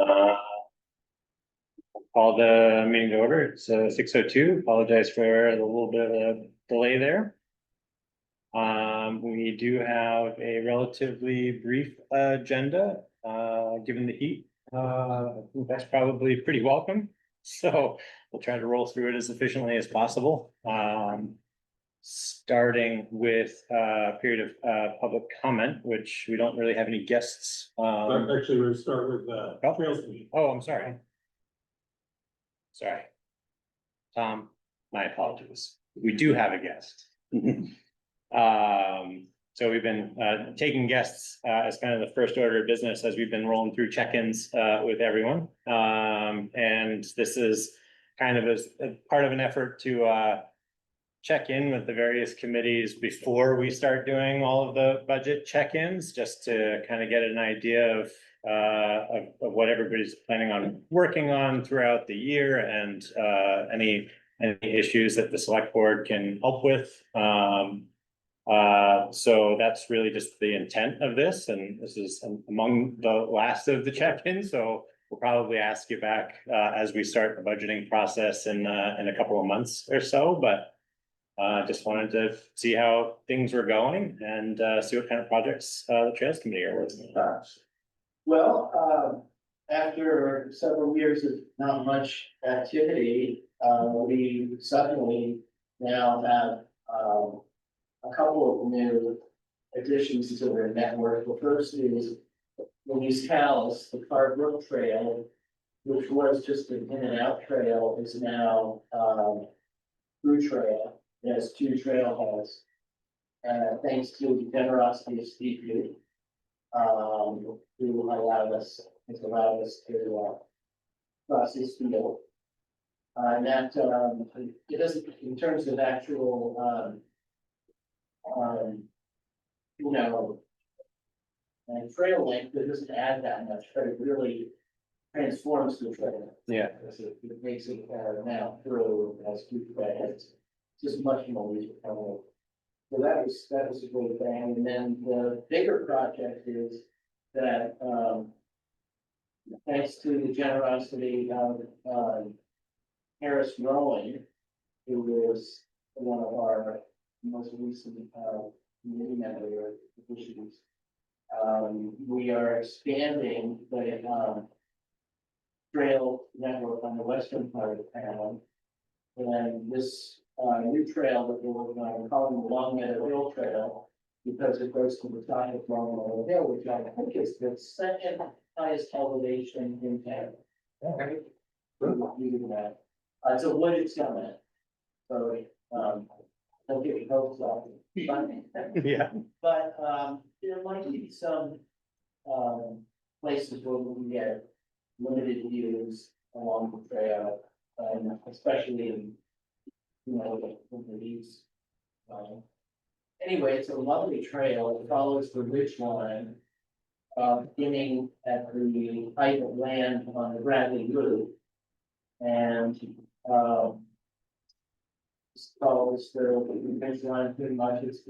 Uh, Call the meeting to order. It's 6:02. Apologize for a little bit of a delay there. We do have a relatively brief agenda, given the heat. I think that's probably pretty welcome. So we'll try to roll through it as efficiently as possible. Starting with a period of public comment, which we don't really have any guests. Actually, we'll start with Trails Committee. Oh, I'm sorry. Sorry. Tom, my apologies. We do have a guest. So we've been taking guests as kind of the first order of business as we've been rolling through check-ins with everyone. And this is kind of as a part of an effort to check in with the various committees before we start doing all of the budget check-ins, just to kind of get an idea of what everybody's planning on working on throughout the year, and any issues that the select board can help with. So that's really just the intent of this, and this is among the last of the check-ins, so we'll probably ask you back as we start the budgeting process in a couple of months or so, but just wanted to see how things were going and see what kind of projects the Trails Committee are working on. Well, after several years of not much activity, we suddenly now have a couple of new additions to their network. The first is in East Calais, the Car Brook Trail, which was just an in and out trail, is now through trail. It has two trailheads, thanks to the generosity of Steve Lee, who allowed us to cross this field. And that it doesn't, in terms of actual and trail length, it doesn't add that much, but it really transforms the trail. Yeah. It makes it now through as two trailheads. Just much more easier. So that was a great thing. And then the bigger project is that thanks to the generosity of Harris Rowling, who is one of our most recent committee member positions, we are expanding the trail network on the western part of town. And this new trail that we're working on, we're calling the Long Meadow Hill Trail, because it goes to the top of Long Meadow Hill, which I think is the second highest elevation in town. Okay. It's a wooded summit, so don't get your hopes up. Yeah. But there might be some places where we can get limited views along the trail, especially in the leaves. Anyway, it's a lovely trail. It follows the ridge line, beginning at the height of land on the Bradley Route, and follows the ridge line pretty much. It's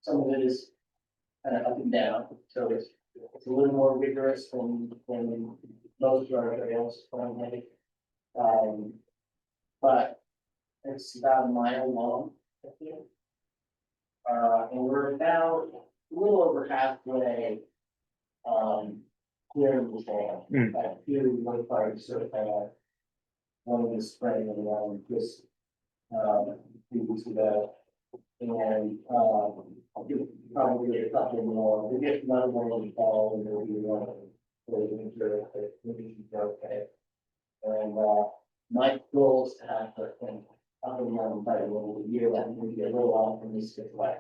some of it is kind of up and down, so it's a little more rigorous than most of our trails, but it's about a mile long, I think. And we're about a little over halfway clearing the trail. A few one parts sort of one of the spring and one just few weeks ago. And probably a couple more. We get another one in the fall, and there'll be one for the winter if maybe okay. And my goal is to have the thing up and running by the end of the year. That may be a little optimistic way.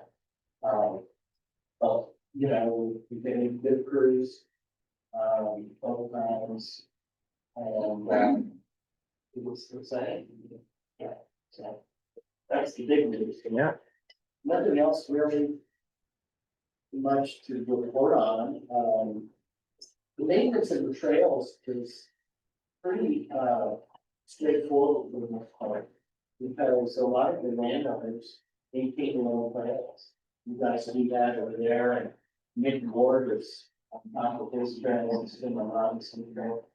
But we've been in good crews both times, and it was exciting. Yeah, so that's the big news. Yeah. Nothing else really much to report on. The maintenance of the trails is pretty straightforward for the most part, because a lot of the landowners maintain their own trails. You guys do that over there, and Nick Ward is on top of his trails, in the Robinson Trail.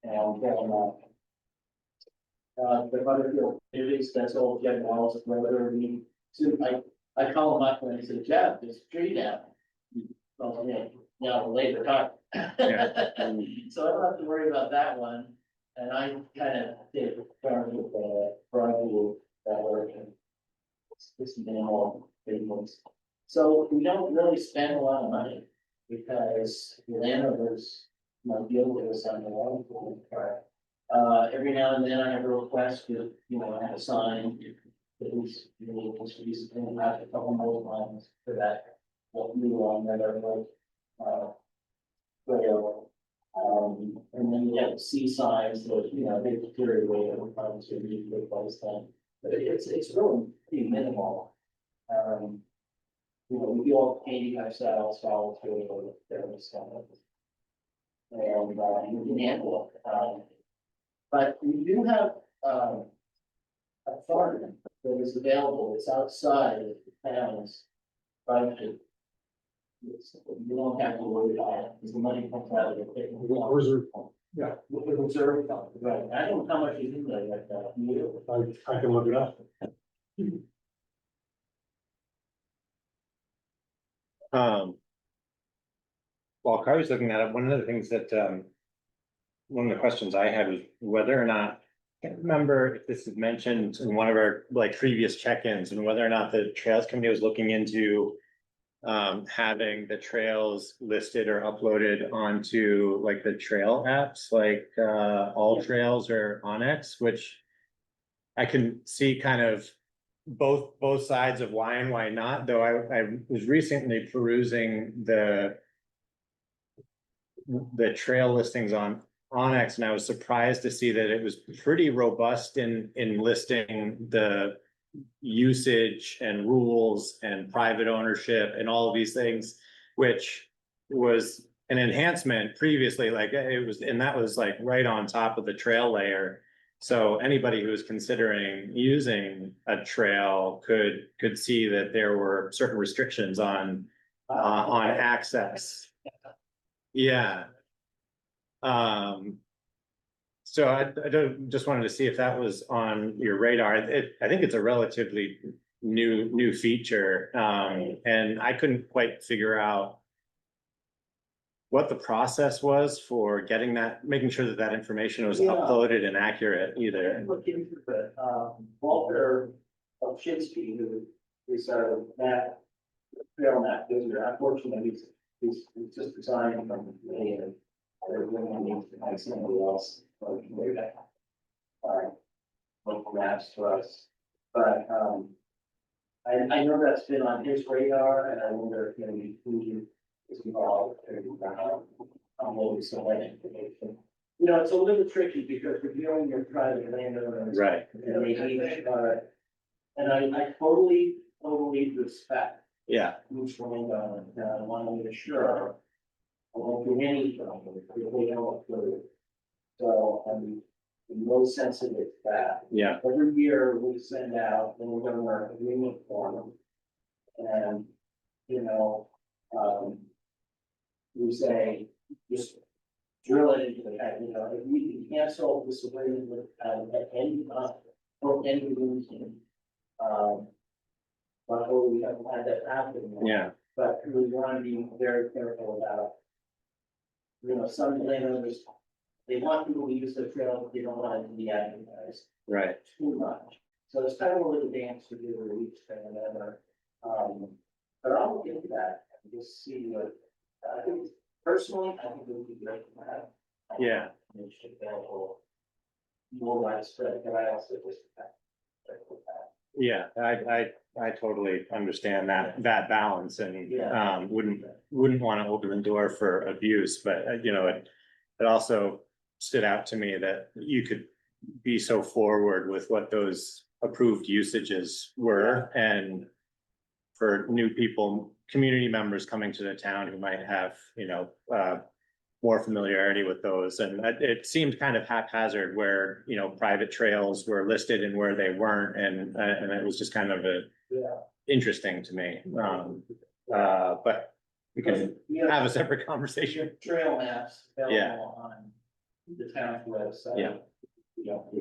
And, the Butterfield communities, that's all Jeff Wallace, brother, I call him up and I said, Jeff, there's a tree down. Well, yeah, now later talk. So I don't have to worry about that one, and I kind of did start with Broadwood, that work and it's minimal big ones. So we don't really spend a lot of money because the landowners might deal with us on the water. Every now and then I have a request to, I have a sign. It was really recently, I have a couple more lines for that. What new one that are like, trail. And then you have the C signs that, they deteriorate over time, so you need to replace them. But it's really pretty minimal. We do all painting ourselves, all through there and stuff. And we can handle it. But we do have a farm that is available, it's outside of the town's budget. You don't have to worry about it, because the money comes out of the Reserve. Yeah. reserve fund, right? I don't know how much is in there like that. You, I can look it up. While Carly's looking at it, one of the things that, one of the questions I had was whether or not, I can't remember if this is mentioned in one of our like previous check-ins, and whether or not the Trails Committee was looking into having the trails listed or uploaded onto like the trail apps, like All Trails or Onyx, which I can see kind of both sides of why and why not, though I was recently perusing the trail listings on Onyx, and I was surprised to see that it was pretty robust in listing the usage and rules and private ownership and all of these things, which was an enhancement previously, like it was, and that was like right on top of the trail layer. So anybody who was considering using a trail could see that there were certain restrictions on access. Yeah. So I just wanted to see if that was on your radar. I think it's a relatively new feature. And I couldn't quite figure out what the process was for getting that, making sure that that information was uploaded and accurate either. look into it, Walter Ovchinsky, who is our map, trail map visitor, unfortunately, he's just resigned from me and everyone needs to find somebody else. Local maps to us, but, I know that's been on his radar, and I wonder if maybe who is involved, maybe some of that information. It's a little tricky because we're dealing with private landowners. Right. And they each, and I totally respect Yeah. each landowner, and I want to make sure I won't do anything if they don't approve. So I'm most sensitive to that. Yeah. Every year we send out, and we're gonna work agreement form. And, we say, just drill it into the head, if we can cancel this agreement with, at any time, for any reason. But we haven't had that happen. yet. Yeah. But we want to be very careful about. Some landowners, they want people to use their trail, but they don't want it to be advertised Right. too much. So it's kind of a little dance to do with each thing and whatever. But I'll look into that and just see what, I think personally, I think it would be great to have. Yeah. It should be more widespread, but I also just. Yeah, I totally understand that balance and Yeah. wouldn't want to open the door for abuse, but it also stood out to me that you could be so forward with what those approved usages were, and for new people, community members coming to the town who might have, more familiarity with those. And it seemed kind of haphazard where, private trails were listed and where they weren't. And it was just kind of interesting to me. But we can We have have a separate conversation. trail maps Yeah. available on the town's website. Yeah. You know,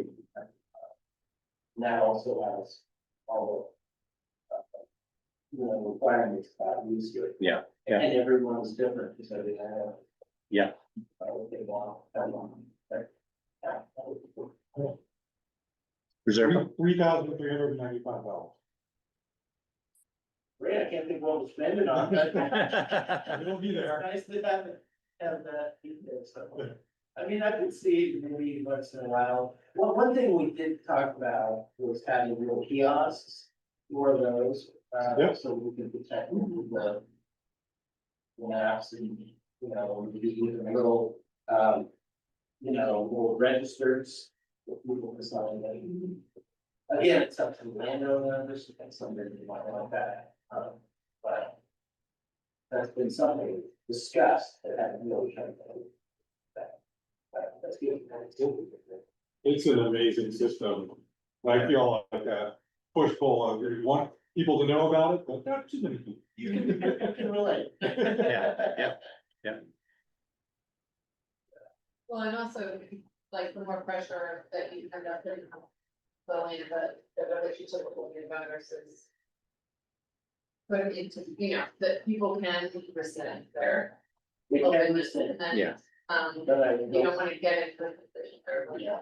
now also has all the, requirements about use to it. Yeah, yeah. And everyone's different, because they have. Yeah. What they want, how long, but, yeah, that would be cool. Reserve. $3,395. Great, I can't think what we'll spend it on, but. It'll be there. Nice to have that in there, so. I mean, I could see maybe once in a while, well, one thing we did talk about was having little kiosks. For those, Yep. so we can protect the. Maps and, maybe even a little, little registers. For people to sign in. Again, it's up to the landowners, and something they might like that, but. That's been something discussed that haven't really come to. That's good. It's an amazing system. I feel like a push-pull, you want people to know about it, but not too many people. You can relate. Yeah. Well, and also, like, the more pressure that you end up in the land that you typically get about versus. Putting into, that people can rescind their. We can listen, And then, Yeah. but I. you don't wanna get into a position where, Yeah.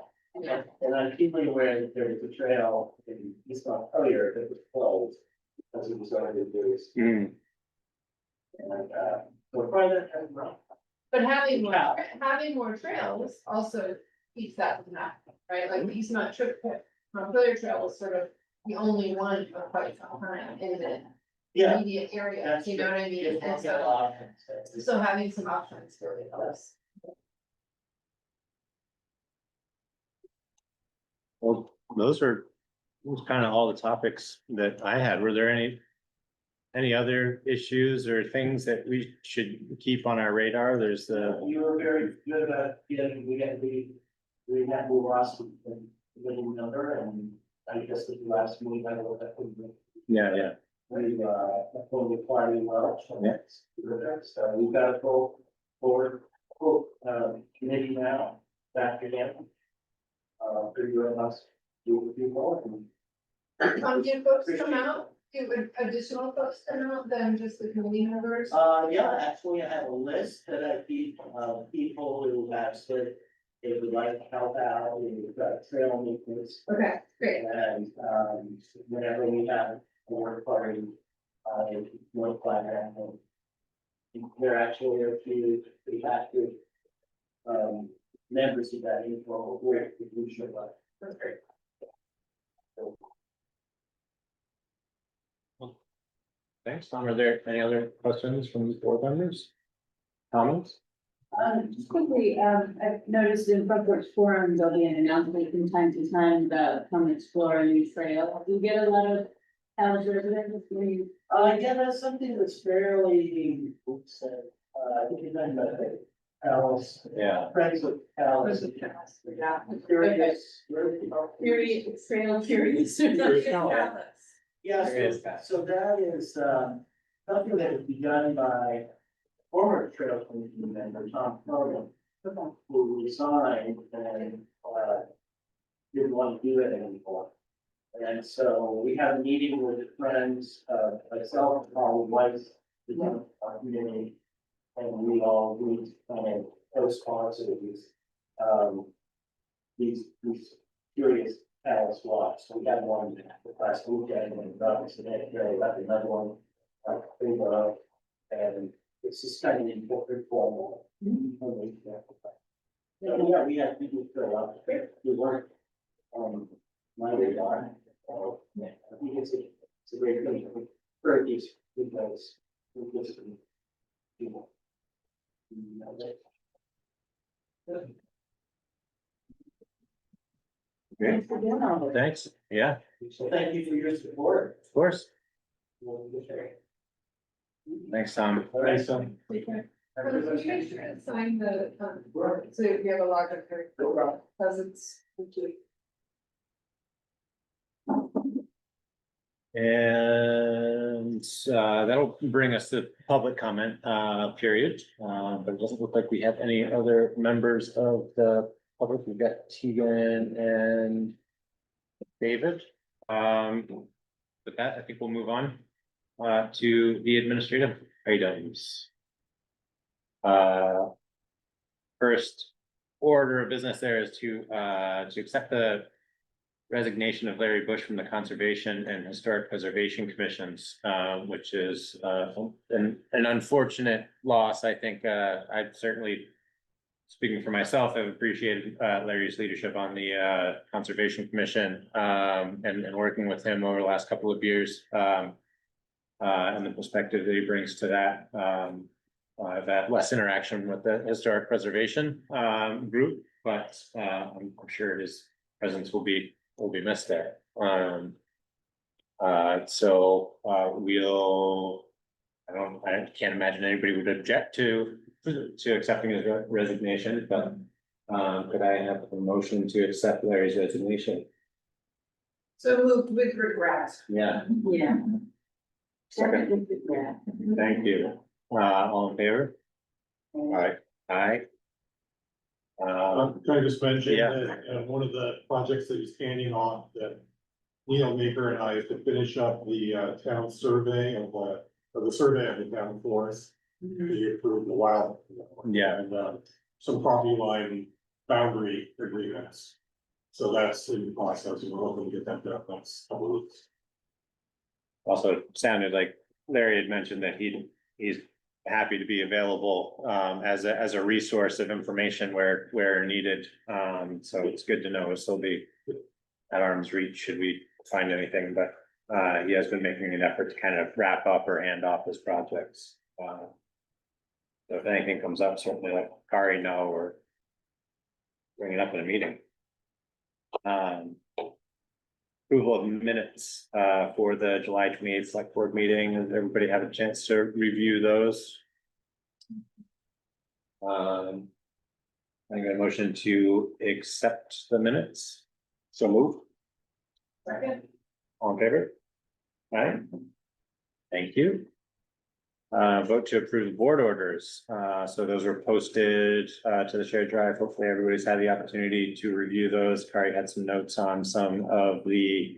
And I'm keenly aware that there was a trail in East Montpelier that was closed, because it was already used, Mm, and, so probably that kind of rough. But having more trails also keeps that from happening, right? Like the East Montpelier Trail is sort of the only one for quite some time in the Yeah. immediate area, That's you know what I mean? If And we get so, options. so having some options really helps. well, those was kind of all the topics that I had. Were there any other issues or things that we should keep on our radar? There's the, You were very good about getting, we had move us with the little number, and I guess at the last meeting, I know that yeah, we, fully party well. Yeah. So we've got a full board, committee now, back again. Pretty good of us, do with people, Do folks come out, do additional folks come out than just the community members? yeah, actually, I have a list that I keep, of people who have said they would like to help out, we've got trail maintenance. Okay, great. And, whenever we have a work party, in North Platte, there actually are a few pretty active, members of that informal group, who should like. That's great. thanks, Tom. Are there any other questions from the board members? Comments? Just quickly, I've noticed in Front Porch Forum, there'll be an announcement from time to time about come explore a new trail. Do you get a lot of Calais residents? Yeah, that's something that's fairly, I think you mentioned that, Alice, Yeah. friends with Alice. Yeah. Curious. Curious, trail curious. Yeah, There is that. so that is, something that was begun by former trail committee member Tom Cronin, who resigned and, didn't want to do it anymore. And so we had a meeting with friends, myself, and Paul Weiss, our community, and we all, kind of co-sponsored these curious Alice walks. So we had one last weekend, and obviously we got another one, and it's just kind of informal. Yeah, we had people fill up, we weren't, my radar. Yeah, I think it's a great thing for these, because we listen to people. Great. Thanks. Yeah, So thank you for your support. of course. We'll be sharing. Thanks, Tom. Thanks, Tom. Sign the, so you have a log of your presence. Thank you. And that'll bring us to public comment period. But it doesn't look like we have any other members of the public. We've got Tegan and David. With that, I think we'll move on to the administrative items. First order of business there is to accept the resignation of Larry Bush from the Conservation and Historic Preservation Commissions, which is an unfortunate loss. I think I'd certainly, speaking for myself, I've appreciated Larry's leadership on the Conservation Commission and working with him over the last couple of years, and the perspective that he brings to that. I've had less interaction with the Historic Preservation group, but I'm sure his presence will be missed there. So we'll, I can't imagine anybody would object to accepting his resignation, but could I have a motion to accept Larry's resignation? So moved with regret. Yeah, Yeah. second, Yeah. thank you. All in favor? Aye. Can I just mention Yeah. that, one of the projects that he's handing off, that Neil Maker and I have to finish up the, town survey of the survey of the town forest. He approved a while. ago. Yeah. And, some property line boundary agreements. So that's in the process, and we're hoping to get that done next couple of weeks. Also sounded like Larry had mentioned that he's happy to be available as a resource of information where needed. So it's good to know. It'll be at arm's reach should we find anything, but he has been making an effort to kind of wrap up or hand off his projects. So if anything comes up, certainly let Kari know or bring it up in a meeting. Approval of minutes for the July 28th select board meeting. Does everybody have a chance to review those? I got a motion to accept the minutes. So move. Second. All in favor? Aye. Thank you. Vote to approve the board orders. So those were posted to the shared drive. Hopefully everybody's had the opportunity to review those. Kari had some notes on some of the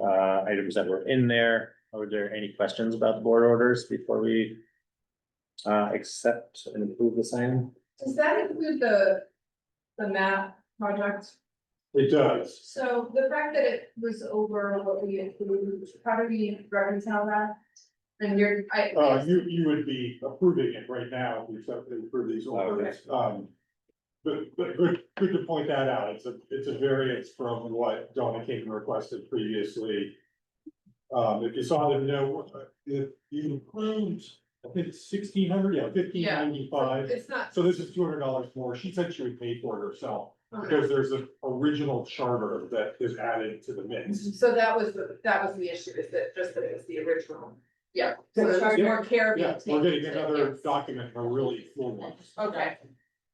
items that were in there. Are there any questions about the board orders before we accept and approve the sign? Does that include the map project? It does. So the fact that it was over what we approved, how do we reconcile that? And You would be approving it right now, if you accept and approve these orders. But good to point that out. It's a variance from what Donna King requested previously. If you saw the note, if you approved, I think it's 1,600, yeah, 1,595. It's not, So this is $200 more. She said she would pay for it herself, okay. because there's an original charter that is added to the mix. So that was the issue, is that just that it was the original, yeah, so there's charter. more care being Yeah, taken. we're getting to it, another yes. document, a really full one. Okay,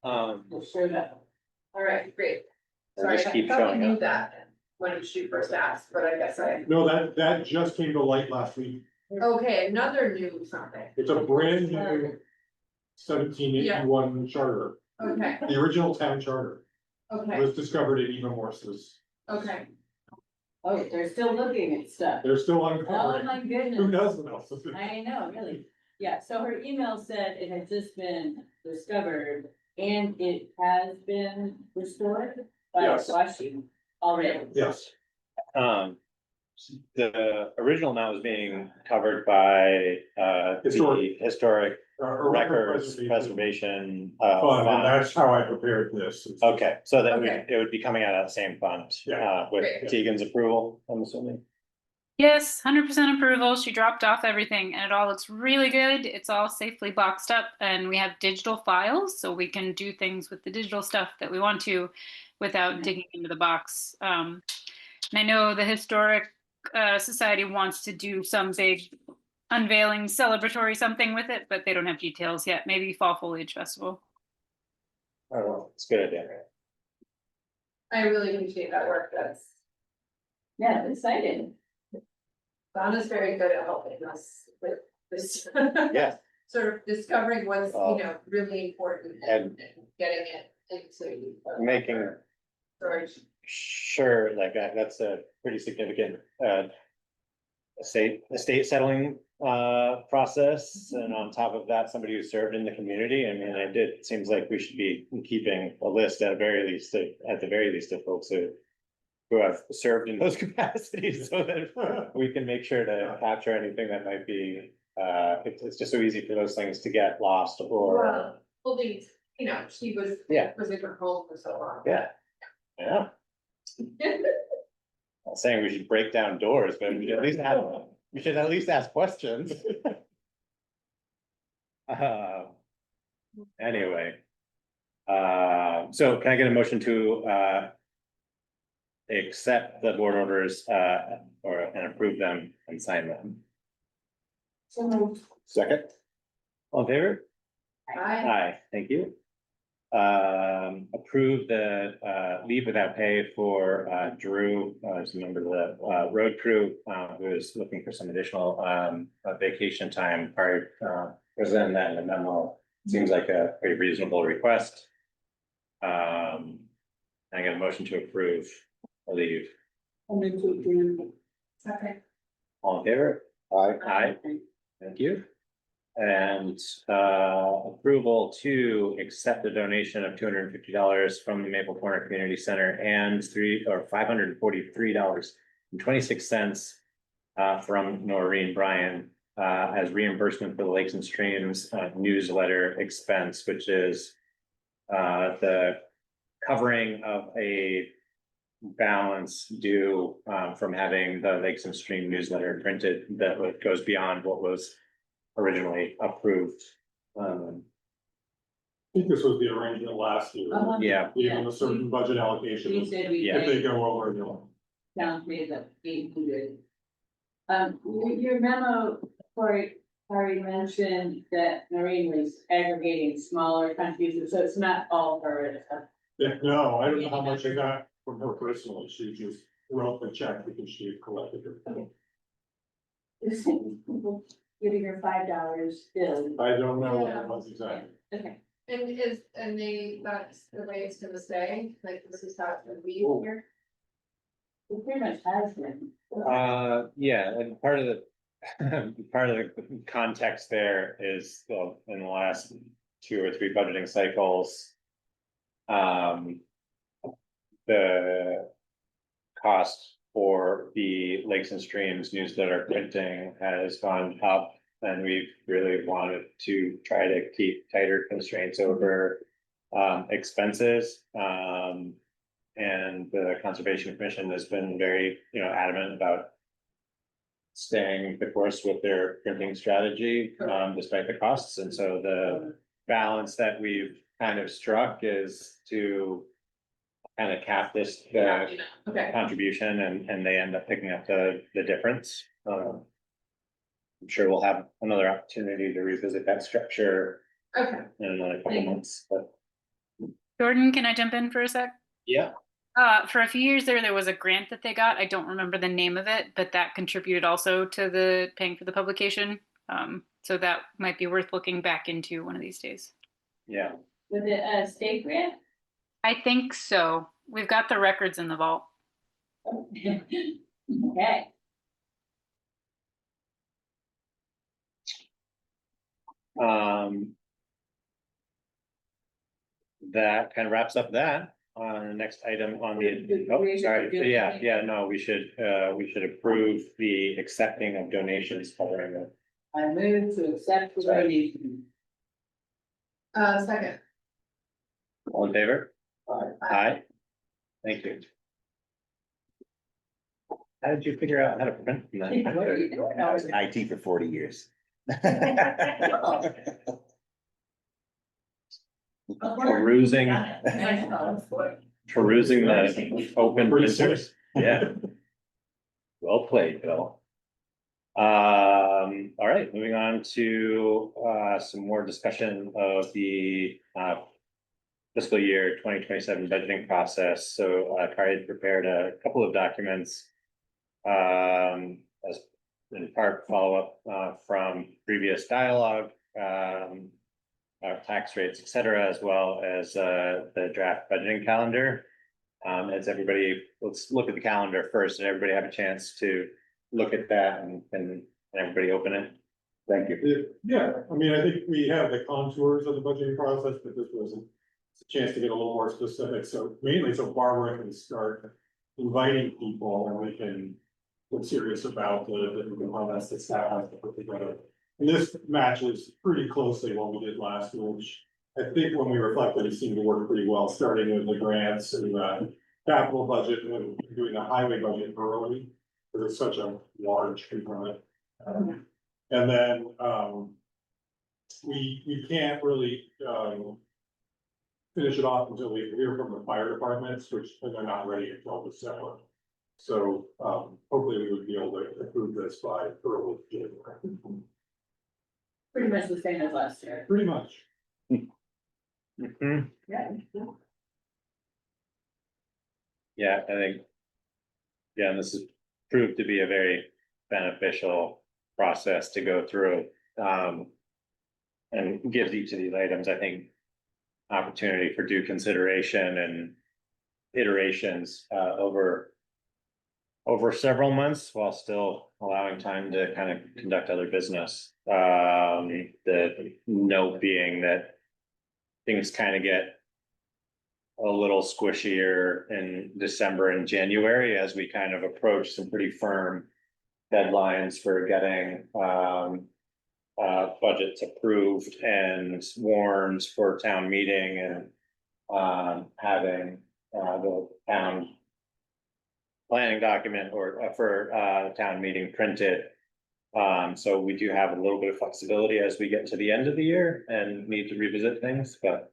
We'll share that. all right, great. And Sorry, just I keep thought we showing knew up. that when she first asked, but I guess No, that just came to light last week. okay, another new something, It's a brand new 1781 charter. okay, The original town charter okay, was discovered at Eva Morse's. okay. Oh, they're still looking at stuff. They're still Oh, uncovering. my Who goodness. knows what else? I know, really. Yeah, so her email said it had just been discovered and it has been restored by Yes. washing already. Yes, The original now is being covered by the historic or records preservation fund, and fund. that's how I prepared this. Okay, so that Okay. it would be coming out of that same fund, Yeah. with Great. Tegan's approval, I'm assuming. Yes, 100% approval. She dropped off everything and it all looks really good. It's all safely boxed up and we have digital files so we can do things with the digital stuff that we want to without digging into the box. And I know the Historic Society wants to do some big unveiling, celebratory something with it, but they don't have details yet. Maybe Fall Foliage Festival. Oh, it's a good idea. I really appreciate that work, that's, Yeah, excited. Donna's very good at helping us with this. Yeah. Sort of discovering what's, really important and getting it into. Making Storage. sure, like that's a pretty significant estate settling process, and on top of that, somebody who served in the community. I mean, it seems like we should be keeping a list at the very least of folks who have served in those capacities, so that we can make sure to capture anything that might be it's just so easy for those things to get lost or Holding, she was. Yeah. Was in her home for so long. yeah. Not saying we should break down doors, but we should at least ask questions. Anyway. So can I get a motion to accept the board orders and approve them and sign them? So, Second. All in favor? I, Aye, thank you. Approve the leave without pay for Drew, as a member of the road crew, who is looking for some additional vacation time. Prior, presenting that in the memo, seems like a pretty reasonable request. I get a motion to approve the leave. I'm going to approve. okay. All in favor? Aye. Thank you. And approval to accept a donation of $250 from the Maple Corner Community Center and $543.26 from Noreen Bryan as reimbursement for the Lakes and Streams newsletter expense, which is the covering of a balance due from having the Lakes and Stream newsletter printed that goes beyond what was originally approved. I think this was the arrangement last year. Yeah, Even a certain budget allocation, You if said we. Yeah. they go over, you'll. Sounds made up 800. Your memo, Corey, already mentioned that Noreen was aggregating smaller contributions, so it's not all her. It's Yeah, no, I don't know how much I got from her personally, she just wrote the check because she had collected it. Giving her $5 bill. I don't know what it was exactly. Okay. And that's the way it's gonna stay, like this is how it's gonna be here. It pretty much has been. yeah, and part of the context there is, well, in the last 2 or 3 budgeting cycles. The cost for the Lakes and Streams newsletter printing has gone up. And we've really wanted to try to keep tighter constraints over expenses. And the Conservation Commission has been very, adamant about staying the course with their printing strategy, despite the costs. And so the balance that we've kind of struck is to kind of cap this Okay, contribution, and they end up picking up the difference. I'm sure we'll have another opportunity to revisit that structure okay. in another couple months, but Jordan, can I jump in for a sec? yeah. For a few years there was a grant that they got. I don't remember the name of it, but that contributed also to the paying for the publication. So that might be worth looking back into one of these days. Yeah, Was it a state grant? I think so. We've got the records in the vault. Okay. that kind of wraps up that. On the next item on the, oh, sorry, yeah, no, we should approve the accepting of donations covering the. I move to accept the donation. Second. All in favor? Aye. Aye. Thank you. How did you figure out how to print from that? I was in IT for 40 years. Perusing the open Pretty printers, yeah. Well played, Bill. All right, moving on to some more discussion of the fiscal year 2027 budgeting process. So Kari had prepared a couple of documents as in part follow-up, from previous dialogue, tax rates, et cetera, as well as, the draft budgeting calendar. As everybody, let's look at the calendar first, and everybody have a chance to look at that and everybody open it. Thank you. Yeah, I mean, I think we have the contours of the budgeting process, but this was a chance to get a little more specific, so mainly so Barbara can start inviting people and we can get serious about the components that staff has to put together. And this matches pretty closely what we did last year, which I think when we reflected, it seemed to work pretty well, starting with the grants and capital budget and doing the highway budget early, because it's such a large component. And then, we can't really, finish it off until we hear from the fire departments, which they're not ready until December. So, hopefully we would be able to approve this by early January. Pretty much the same as last year. Pretty much. Mhm. Yeah. Yeah, I think. Yeah, and this has proved to be a very beneficial process to go through. And gives each of these items, I think, opportunity for due consideration and iterations, over several months, while still allowing time to kind of conduct other business. The note being that things kind of get a little squishier in December and January as we kind of approach some pretty firm deadlines for getting, budgets approved and warned for town meeting and, having, the town planning document or for, town meeting printed. So we do have a little bit of flexibility as we get to the end of the year and need to revisit things, but,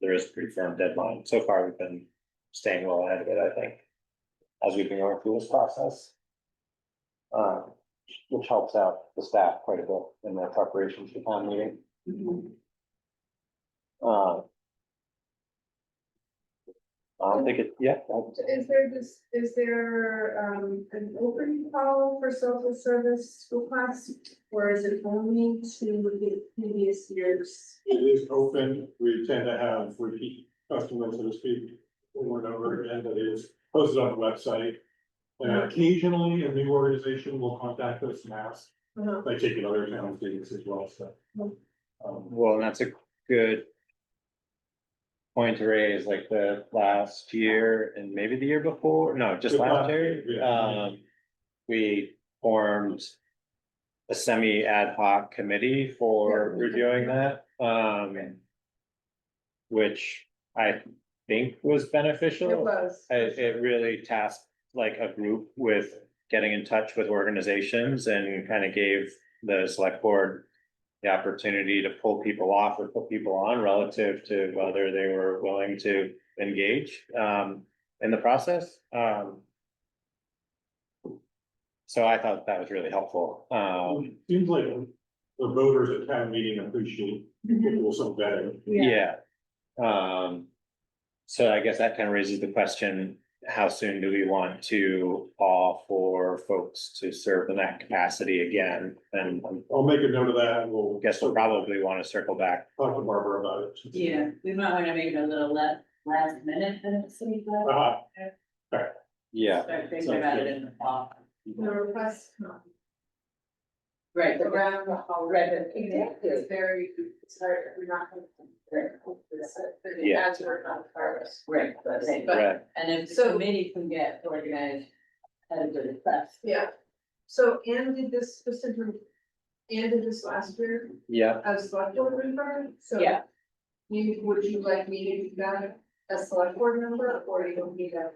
there is a pretty firm deadline. So far, we've been staying well ahead of it, I think, as we've been going through this process. Which helps out the staff quite a bit in their preparations for town meeting. I don't think it, yeah. Is there an open call for social service requests? Or is it only to the previous years? It is open. We tend to have repeat customers, so to speak, over and over again, but it is posted on the website. And occasionally a new organization will contact us and ask, by taking other towns' meetings as well, so. Well, and that's a good point to raise, like the last year and maybe the year before, no, just last year. Yeah. We formed a semi ad hoc committee for reviewing that, which I think was beneficial. It was. It really tasked like a group with getting in touch with organizations and kind of gave the select board the opportunity to pull people off or put people on relative to whether they were willing to engage, in the process. So I thought that was really helpful. Seems like the voters at town meeting appreciate people so better. Yeah. So I guess that kind of raises the question, how soon do we want to call for folks to serve in that capacity again? And I'll make a note of that and we'll. guess we'll probably want to circle back. Talk to Barbara about it. Yeah, we might wanna make it a little last minute than it seems like. Yeah. Start thinking about it in the fall. The request Right, around the whole Right. It's very, it's hard, we're not gonna. But the Yeah. ads are not first. right, But, Right. and if the So- committee can get organized, had a good request. yeah, so Ann did this specifically, Ann did this last year Yeah. as select board member, so. Yeah. Would you like me to do that as select board member, or you don't need to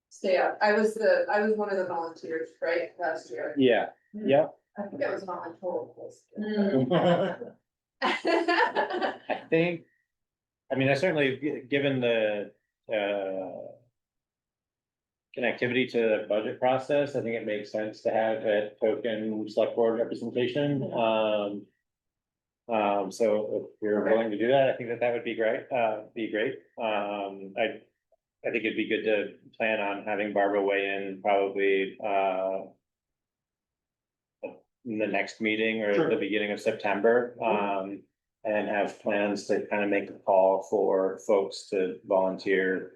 stay up? I was one of the volunteers, right, last year. Yeah. Yeah. I think I was voluntold. I think, I mean, I certainly, given the, connectivity to the budget process, I think it makes sense to have a token select board representation. So if you're willing to do that, I think that would be great, I think it'd be good to plan on having Barbara weigh in probably, in the next meeting or Sure. the beginning of September. And have plans to kind of make a call for folks to volunteer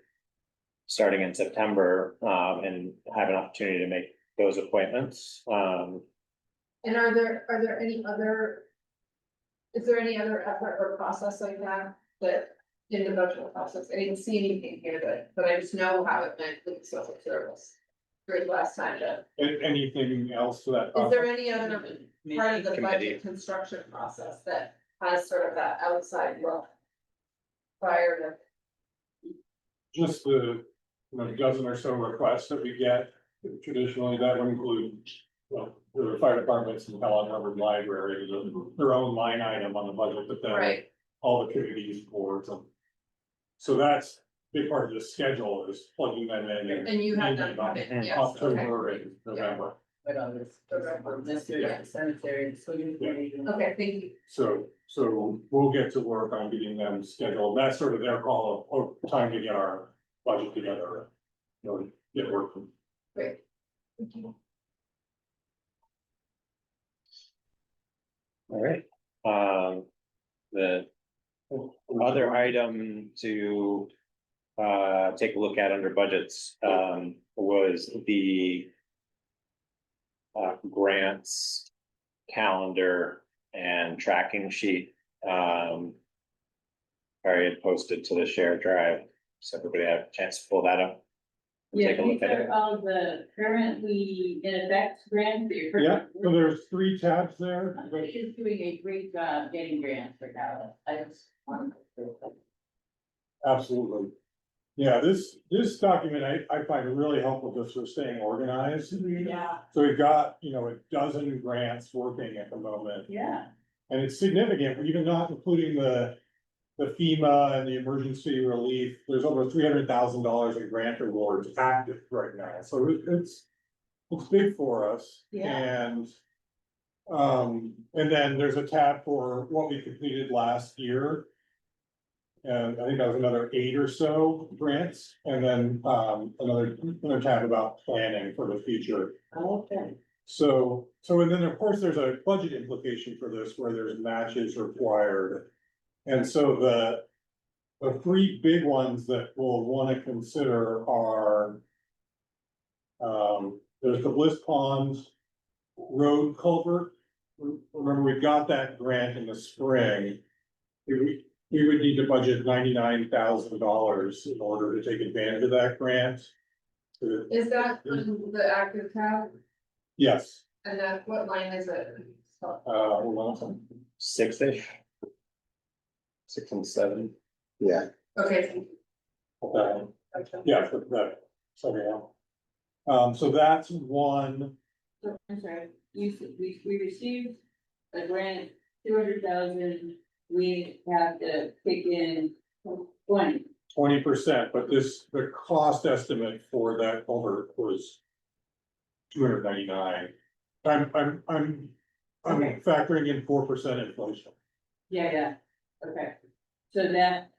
starting in September, and have an opportunity to make those appointments. And are there any other? Is there any other effort or process like that, in the budget process, I didn't see anything here, but I just know how it went with social service. Great last time, but Anything else to that? is there any other part of the Committee. budget construction process that has sort of that outside look? Prior Just the, dozen or so requests that we get, traditionally that would include, well, the fire departments and Helen Hubbard Library, their own line item on the budget, but to, then right, all the committees, boards, and. So that's a big part of the schedule is plugging them in. and you have done, in yes, okay. October and November, But on this, cemetery, so you. Okay, thank you. so we'll get to work on getting them scheduled, that's sort of their call of time to get our budget together. Get working. Great. Thank you. All right, the other item to take a look at under budgets was the grants calendar and tracking sheet. Barry had posted to the shared drive, so everybody had a chance to pull that up. Yeah, Take a look these at it. are all the currently in effect grants that you're. Yeah, so there's 3 tabs there, I think it's doing a great job getting grants for Calais. I just want to. absolutely. Yeah, this document I find really helpful just for staying organized. Yeah. So we've got, a dozen grants working at the moment, Yeah, and it's significant, even not including the FEMA and the emergency relief, there's over $300,000 in grant awards active right now, so it's big for us. Yeah. And then there's a tab for what we completed last year. And I think that was another 8 or so grants, and then, another tab about planning for the future. okay. So, and then of course, there's a budget implication for this where there's matches required. And so the 3 big ones that we'll wanna consider are. There's the Bliss Pond Road culvert. Remember, we got that grant in the spring. We would need to budget $99,000 in order to take advantage of that grant. Is that on the active tab, Yes, and that, what line is it? hold on a second. 6-ish. 6 and 7. Yeah, Okay. Okay. Yeah, for that, sorry, so that's one, So, I'm sorry, we received a grant, 200,000, we have to kick in 20%, but the cost estimate for that culvert was. 299. I'm Okay. factoring in 4% inflation, Yeah, okay. So that,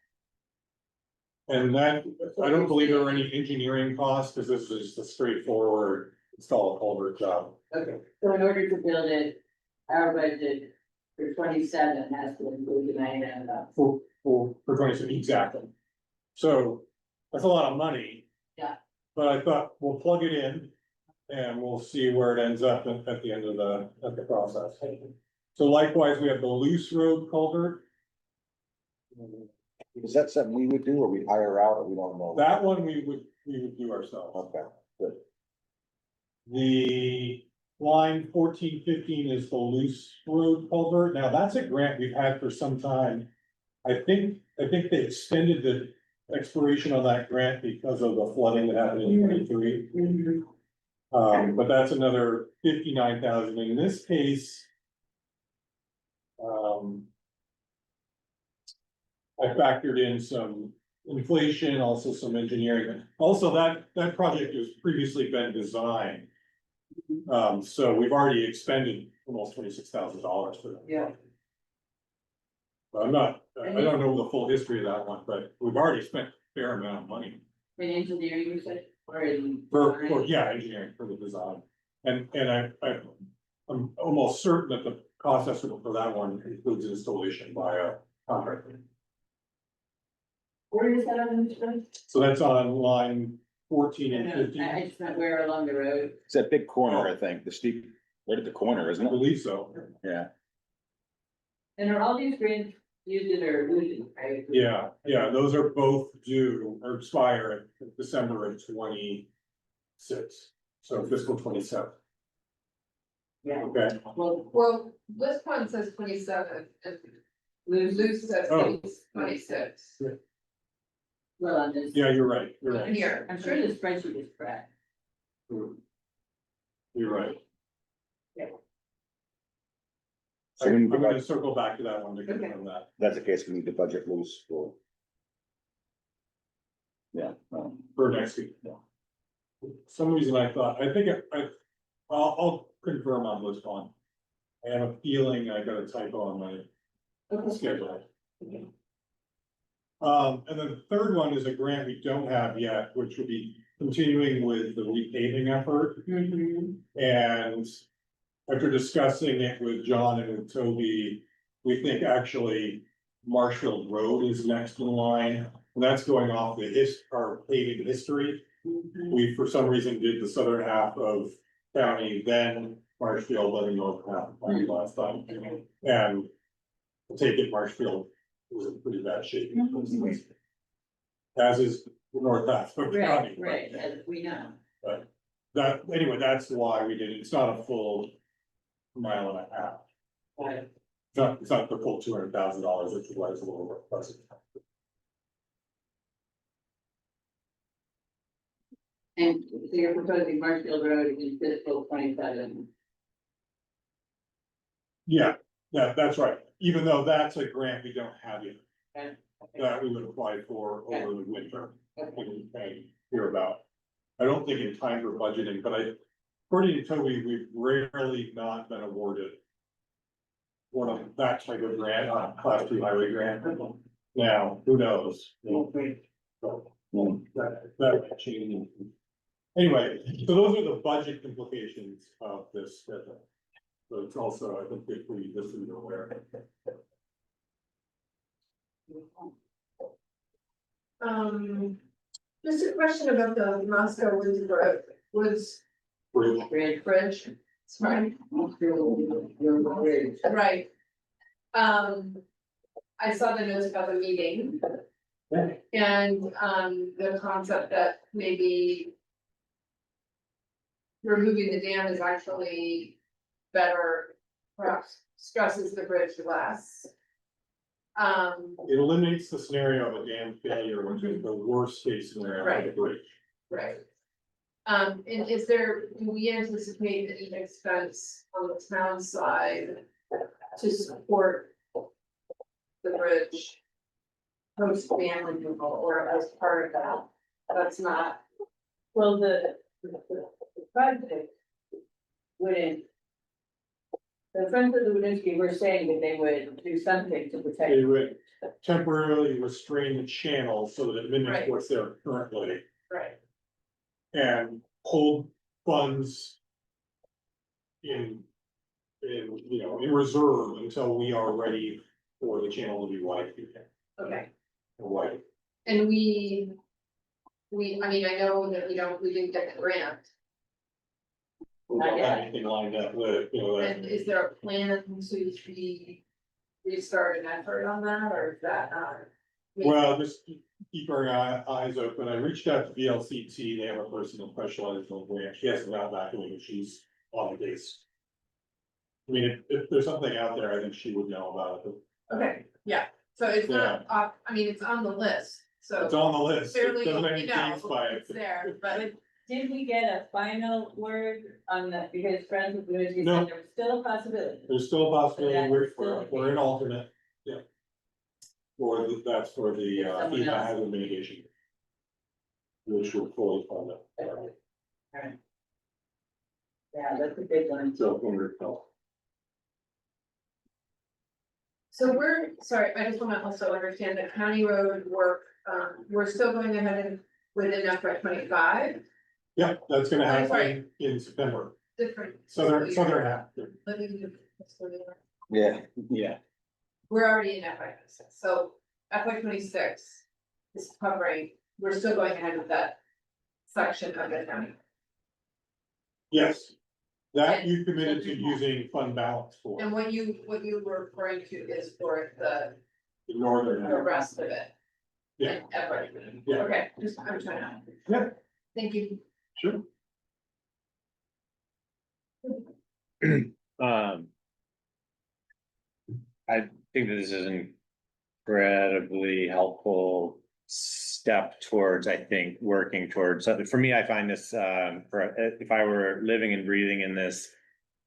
and that, I don't believe there were any engineering costs, because this is just a straightforward install a culvert job. okay, so in order to build it, our budget for 27 has to include the $99,000. For 26, exactly. So that's a lot of money. Yeah. But I thought we'll plug it in and we'll see where it ends up at the end of the process. So likewise, we have the loose road culvert. is that something we would do or we hire out or we don't know? That one we would do ourselves. Okay, good. The line 1415 is the loose road culvert. Now, that's a grant we've had for some time. I think they extended the expiration on that grant because of the flooding that happened in 23. But that's another 59,000. In this case. I factored in some inflation, also some engineering. Also, that project has previously been designed. So we've already expended almost $26,000 for that. Yeah. But I don't know the full history of that one, but we've already spent a fair amount of money In engineering, you said, or in. for engineering for the design. And I'm almost certain that the cost estimate for that one includes installation by a contractor. Where is that on the road? So that's on line 14 and I 15. just meant where along the road. It's that big corner, I think, the steep, right at the corner, I isn't it? believe so. Yeah. And are all these grants used or losing, right? Yeah, those are both due or expire at December of 26. So fiscal 27. Yeah. Okay, Well, this one says 27 and Lou says Oh. 26. Well, on this. yeah, you're right, you're right. Here. I'm sure the spreadsheet is correct. You're right. So we I'm need to gonna budget, circle back to that one to confirm that. that's the case, we need to budget loose for. Yeah, For next week. Some reason I thought, I'll confirm on this one. I have a feeling I got a typo on my schedule. And then the third one is a grant we don't have yet, which would be continuing with the repaving effort. And after discussing it with John and with Toby, we think actually Marshfield Road is next in line. And that's going off our paving history. We, for some reason, did the southern half of county, then Marshfield, then the north half of county last time. And I take it Marshfield was in pretty bad shape. As is the north half of county. Right, as we know. That, anyway, that's why we did it. It's not a full mile and a half. Right. It's not the full $200,000, which was a little bit less. And so you're proposing Marshfield Road in fiscal 27. Yeah, that's right. Even though that's a grant we don't have yet. Okay. That we would apply for over the winter. Okay. And hear about. I don't think in time for budgeting, but according to Toby, we've rarely not been awarded one of that type of grant, class 2 highway grant. Now, who knows? So, that might change. Anyway, so those are the budget implications of this schedule. So it's also, I think, good for you, just so you're aware. Just a question about the Moscow Woods Bridge, sorry, right. I saw the notes about the meeting. And, the concept that maybe removing the dam is actually better, perhaps stresses the bridge less. It eliminates the scenario of a dam failure, which is the worst case scenario for the bridge. Right. And do we anticipate any expense on the town side to support the bridge post dam removal or as part of that? That's not. Well, the project wouldn't. The Friends of the Winsky were saying that they would do something to protect. They would temporarily restrain the channel so that it mimics Right. what's there currently Right. and hold funds in reserve until we are ready for the channel to be widened. Okay. Wide. And I mean, I know that we didn't get the grant. We don't have anything lined up, And is there a plan to restart an effort on that, or is that not? well, just keep our eyes open. I reached out to VLCT, they have a person who specializes in grant. She hasn't got back to me, but she's on the case. I mean, if there's something out there, I think she would know about it. Okay, yeah, so it's not off, it's on the list, so. It's on the list. It Clearly, doesn't have any know, dates by it. it's there, but Did we get a final word on that, because Friends of the Winsky No. said there was still a possibility. There's still a possibility, So we're an alternate, yeah. That's for the Someone FEMA else. hazard mitigation. Which will fully fund it. Yeah, that's a big one. So when we're help. so sorry, I just wanna also understand that county road work, we're still going ahead and within FY 25. Yeah, that's gonna I'm sorry. happen in September. different. southern half. Living in different fiscal year. Yeah. We're already in FY 26, so FY 26 is covering, we're still going ahead with that section of the county. Yes, that you committed to using fund balance for, And what you were referring to is for the the northern. half. rest of it. Yeah. in FY 20. Yeah. Okay, just, I'm trying to. Yeah. Thank you. Sure. I think this is an incredibly helpful step towards, I think, working towards, so for me, I find this, if I were living and breathing in this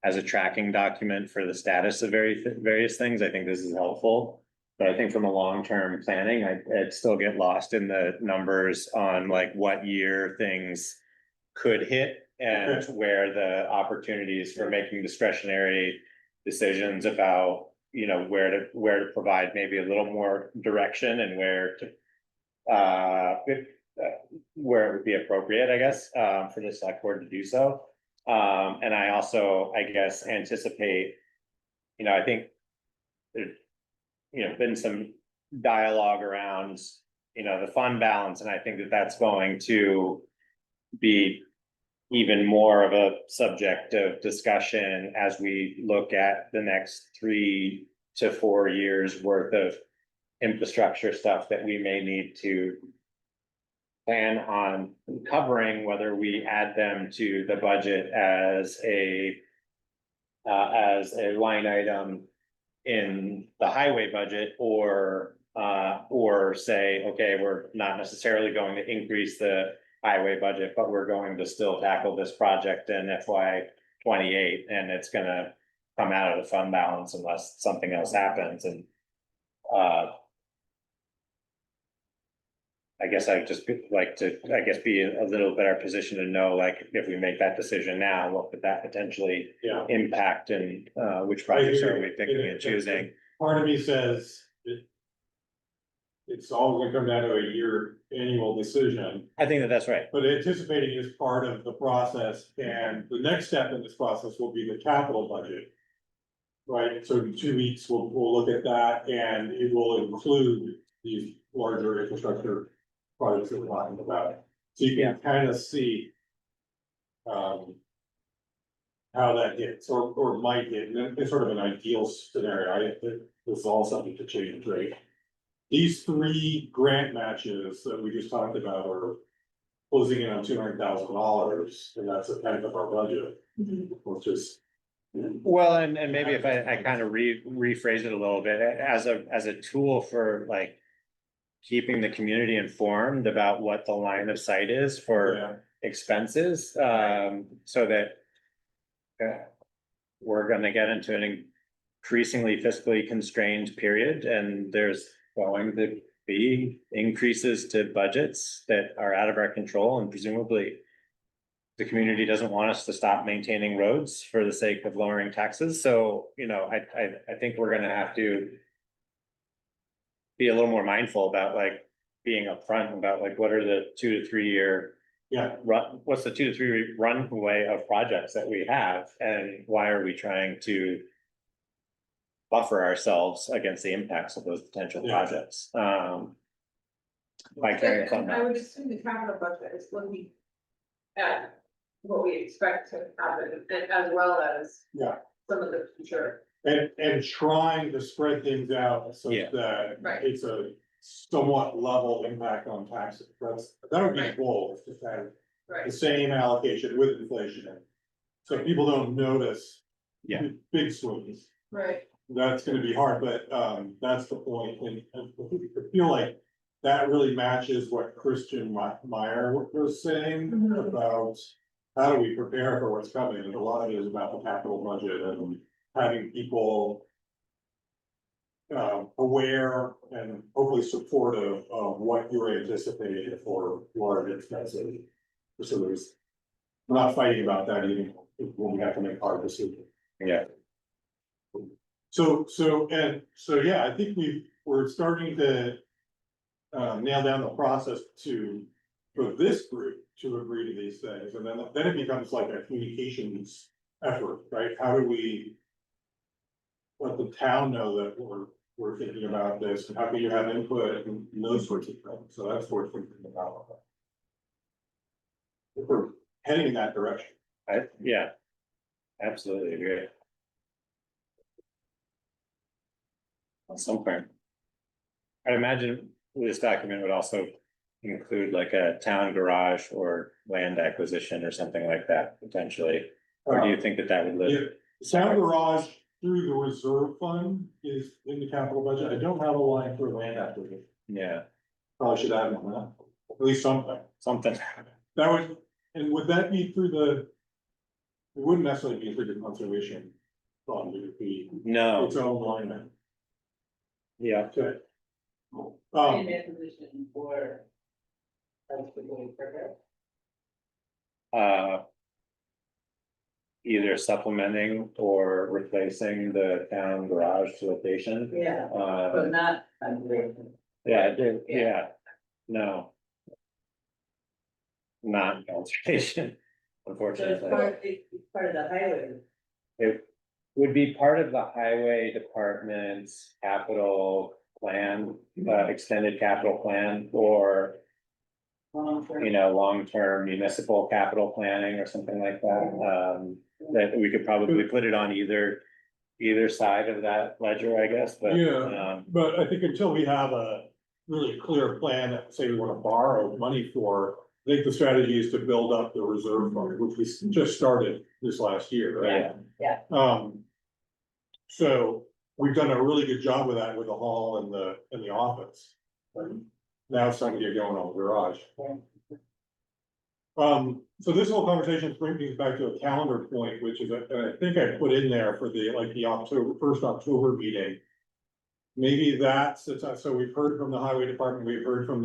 as a tracking document for the status of various things, I think this is helpful. But I think from a long-term planning, I'd still get lost in the numbers on like what year things could hit and where the opportunities for making discretionary decisions about, you know, where to provide maybe a little more direction and where it would be appropriate, I guess, for the select board to do so. And I also, I guess, anticipate, you know, I think there's, you know, been some dialogue around, you know, the fund balance, and I think that that's going to be even more of a subject of discussion as we look at the next 3 to 4 years worth of infrastructure stuff that we may need to plan on covering, whether we add them to the budget as a line item in the highway budget, or say, okay, we're not necessarily going to increase the highway budget, but we're going to still tackle this project in FY 28, and it's gonna come out of the fund balance unless something else happens. And I guess I'd just like to, be in a little better position to know, like, if we make that decision now, what could that potentially Yeah. impact, and which projects are we picking and choosing? Part of me says it's all gonna come down to a year annual decision, I think that that's right. but anticipating is part of the process, and the next step in this process will be the capital budget. Right, so in 2 weeks, we'll look at that, and it will include these larger infrastructure projects that we're talking about. So you can kind of see how that hits, or might hit, and it's sort of an ideal scenario. This is all subject to change, right? These 3 grant matches that we just talked about are closing in on $200,000, and that's a tenth of our budget, which is. Well, and maybe if I kind of rephrase it a little bit, as a tool for like keeping the community informed about what the line of sight is for expenses, so that we're gonna get into an increasingly fiscally constrained period, and there's going to be increases to budgets that are out of our control, and presumably the community doesn't want us to stop maintaining roads for the sake of lowering taxes. So, you know, I think we're gonna have to be a little more mindful about like being upfront about like, what are the 2 to 3 year what's the 2 to 3 year runway of projects that we have, and why are we trying to buffer ourselves against the impacts of those potential projects? By carrying something I would else. assume the capital budget is looking at what we expect to happen, and as well as some of the future. And trying to spread things out so Yeah. that Right. it's a somewhat level impact on taxes. That would be the goal, is to have the Right, same allocation with inflation. So people don't notice. Yeah. Big swings. right. That's gonna be hard, but that's the point, and I feel like that really matches what Christian Meyer was saying Mhm. about. How do we prepare for what's coming, and a lot of it is about the capital budget and having people. Aware and hopefully supportive of what you're anticipating for large expenses. So there's. We're not fighting about that even when we have to make hard decisions. Yeah. So, yeah, I think we're starting to. Nail down the process for this group to agree to these things, and then it becomes like a communications effort, right? How do we let the town know that we're thinking about this, and how can you have input and those sorts of things? So that's what we're thinking about. If we're heading in that direction. Yeah. Absolutely agree. At some point. I'd imagine this document would also include like a town garage or land acquisition or something like that potentially. Or do you think that would live? Yeah, town garage through the reserve fund is in the capital budget. I don't have a line for land acquisition. Yeah, Probably should add one, huh? At least something. something. That would, and would that be through the? It wouldn't necessarily be through the conservation fund, it would be No, its own line then. yeah, Okay. And acquisition for. That's the way for uh. Either supplementing or replacing the town garage location. Yeah, but not. Yeah, yeah, no. Not conservation, So unfortunately. it's part of the highway. It would be part of the highway department's capital plan, extended capital plan, or, you know, long-term municipal capital planning or something like that. That we could probably put it on either side of that ledger, I guess, but. Yeah. But I think until we have a really clear plan that say we wanna borrow money for, I think the strategy is to build up the reserve fund, which we just started this last year, right? Yeah, So we've done a really good job with that with the hall and the office. Now it's time to get going on the garage. So this whole conversation brings me back to a calendar point, which is, I think I put in there for the first October meeting. Maybe that's, so we've heard from the highway department, we've heard from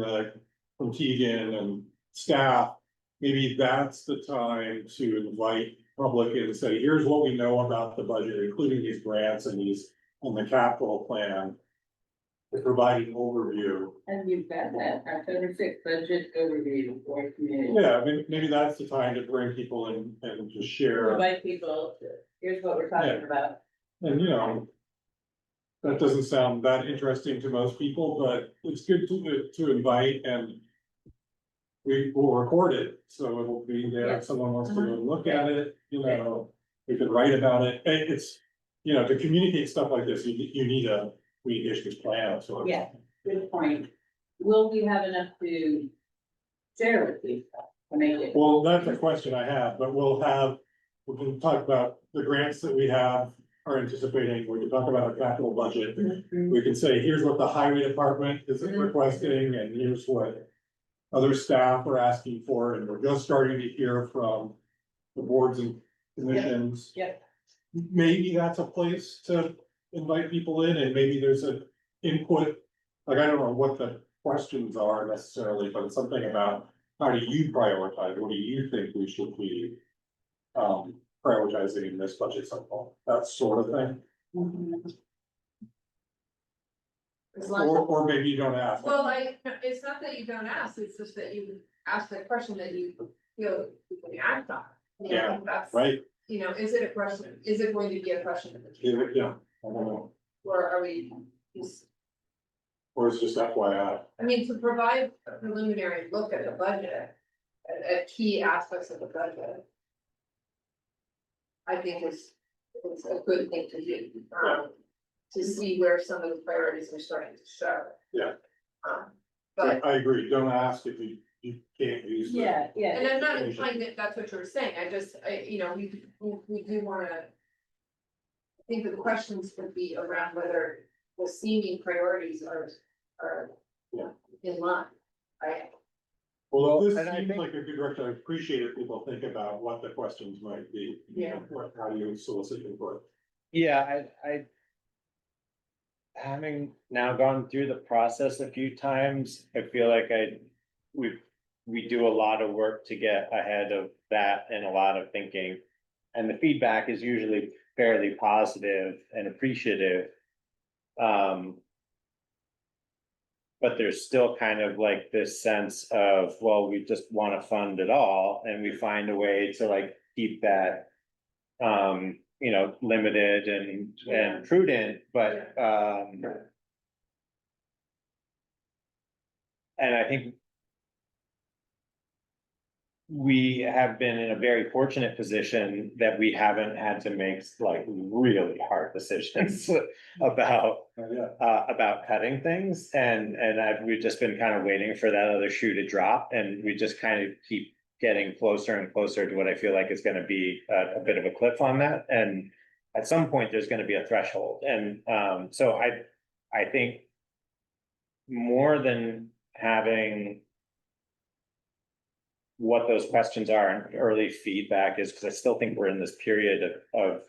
Tegan and staff. Maybe that's the time to invite public and say, here's what we know about the budget, including these grants and the capital plan. To provide an overview. And you've got that October 6th budget overview for community. Yeah, I mean, maybe that's the time to bring people in and just share. Invite people, here's what we're talking about. And you know. That doesn't sound that interesting to most people, but it's good to invite and. We will record it, so it will be there if someone wants to go look at it, you know, we could write about it, it's. You know, to communicate stuff like this, you need a communications plan, so. Yeah, good point. Will we have enough to share with you to make it? Well, that's a question I have, but we can talk about the grants that we are anticipating, we can talk about our capital budget. We can say, here's what the highway department is requesting, and here's what other staff are asking for, and we're just starting to hear from the boards and commissions. Yep. Maybe that's a place to invite people in, and maybe there's an input, like, I don't know what the questions are necessarily, but it's something about how do you prioritize, what do you think we should be prioritizing in this budget cycle, that sort of thing, Mhm. As long as- or maybe you don't ask. Well, it's not that you don't ask, it's just that you ask the question that you feel you can act on. You know, Yeah, that's, Right, you know, is it going to be a question of the future? yeah, I don't know, Or are we just, or it's just FYI. I mean, to provide a preliminary look at the budget, at key aspects of the budget. I think it's a good thing to do, to see where some of the priorities are starting to show. Yeah. But, I agree, don't ask if you can't use. the- Yeah, yeah. and I'm not implying that that's what you were saying, you know, we do wanna. I think the questions would be around whether the seeming priorities are Yeah. in line, right? Well, this and I seems think- like a good direction, I appreciate if people think about what the questions might be. Yeah. How do you solicit input? Yeah, I. Having now gone through the process a few times, I feel like we do a lot of work to get ahead of that and a lot of thinking. And the feedback is usually fairly positive and appreciative. But there's still kind of like this sense of, well, we just wanna fund it all, and we find a way to like keep that. you know, limited and prudent, but, and I think we have been in a very fortunate position that we haven't had to make like really hard decisions about about cutting things, and we've just been kind of waiting for that other shoe to drop, and we just kind of keep getting closer and closer to what I feel like is gonna be a bit of a cliff on that, and at some point, there's gonna be a threshold, and so I think more than having what those questions are and early feedback is, because I still think we're in this period of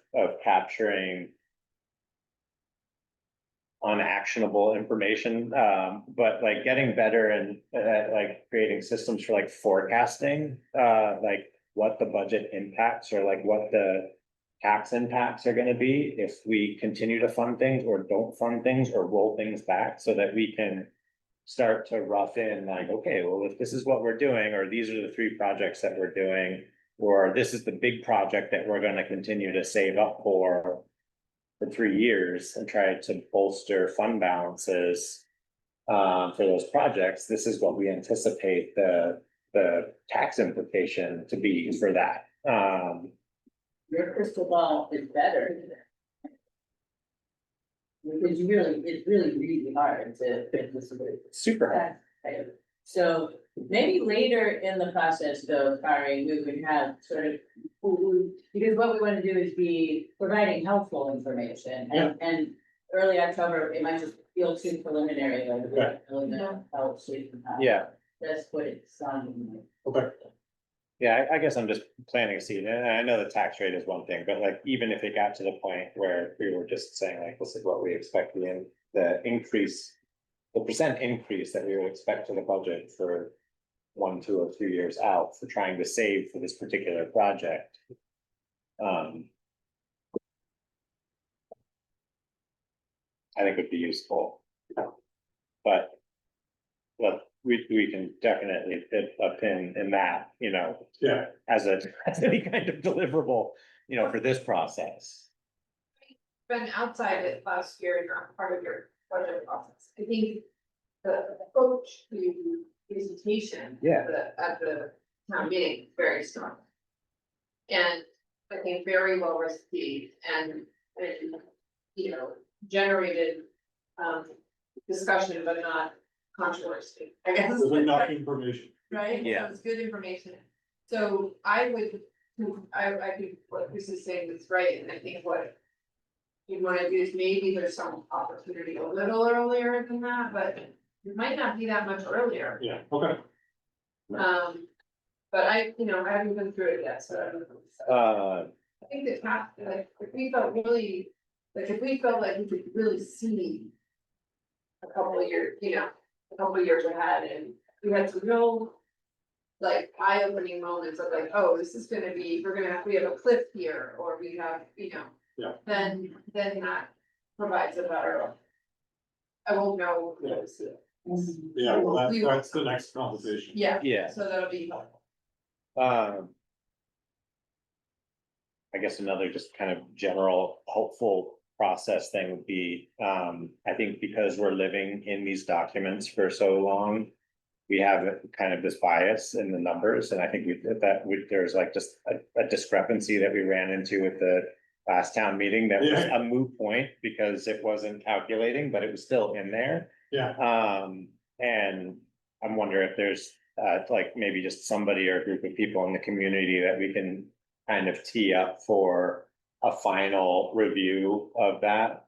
capturing unactionable information, but like getting better and like creating systems for like forecasting, like what the budget impacts or like what the tax impacts are gonna be if we continue to fund things or don't fund things or roll things back, so that we can start to rough in like, okay, well, if this is what we're doing, or these are the 3 projects that we're doing, or this is the big project that we're gonna continue to save up for 3 years and try to bolster fund balances for those projects, this is what we anticipate the tax implication to be for that. Your crystal ball is better. Because it's really hard to fit this with. Super hard. Right. So maybe later in the process though, Kari, we would have sort of, because what we want to do is be providing helpful information, and early October, it might just feel too preliminary, like we don't really know how it's shaping up. Yeah, That's what it's sounding like. Okay. yeah, I guess I'm just planting a seed, and I know the tax rate is one thing, but like, even if it got to the point where we were just saying like, this is what we expect the increase, the percent increase that we would expect to the budget for 1, 2, or 3 years out for trying to save for this particular project. I think would be useful. But we can definitely fit a pin in that, you know, Yeah, as any kind of deliverable, you know, for this process. Been outside it last year and not part of your budget process. I think the approach to presentation. Yeah. At the town meeting, is very strong. And I think very well received and, you know, generated, discussion, but not controversy, I guess. there's enough information. Right? Yeah. So it's good information. So I think what Chris is saying is right, and I think what you wanna do is maybe there's some opportunity a little earlier than that, but it might not be that much earlier. Yeah, okay. But I haven't been through it yet, so I don't know. I think the top, like, if we felt like we could really see a couple of years, a couple of years ahead, and we had some real like eye-opening moments of like, oh, this is gonna be, we have a cliff here, or we have, Yeah. then that provides a better. I won't know. Yeah. Yeah, well, that's the next conversation. Yeah. Yeah. So that'll be helpful. I guess another just kind of general helpful process thing would be, I think because we're living in these documents for so long, we have kind of this bias in the numbers, and I think there's like just a discrepancy that we ran into with the last town meeting that was a moot point because it wasn't calculating, but it was still in there. Yeah, And I'm wondering if there's like maybe just somebody or a group of people in the community that we can kind of tee up for a final review of that,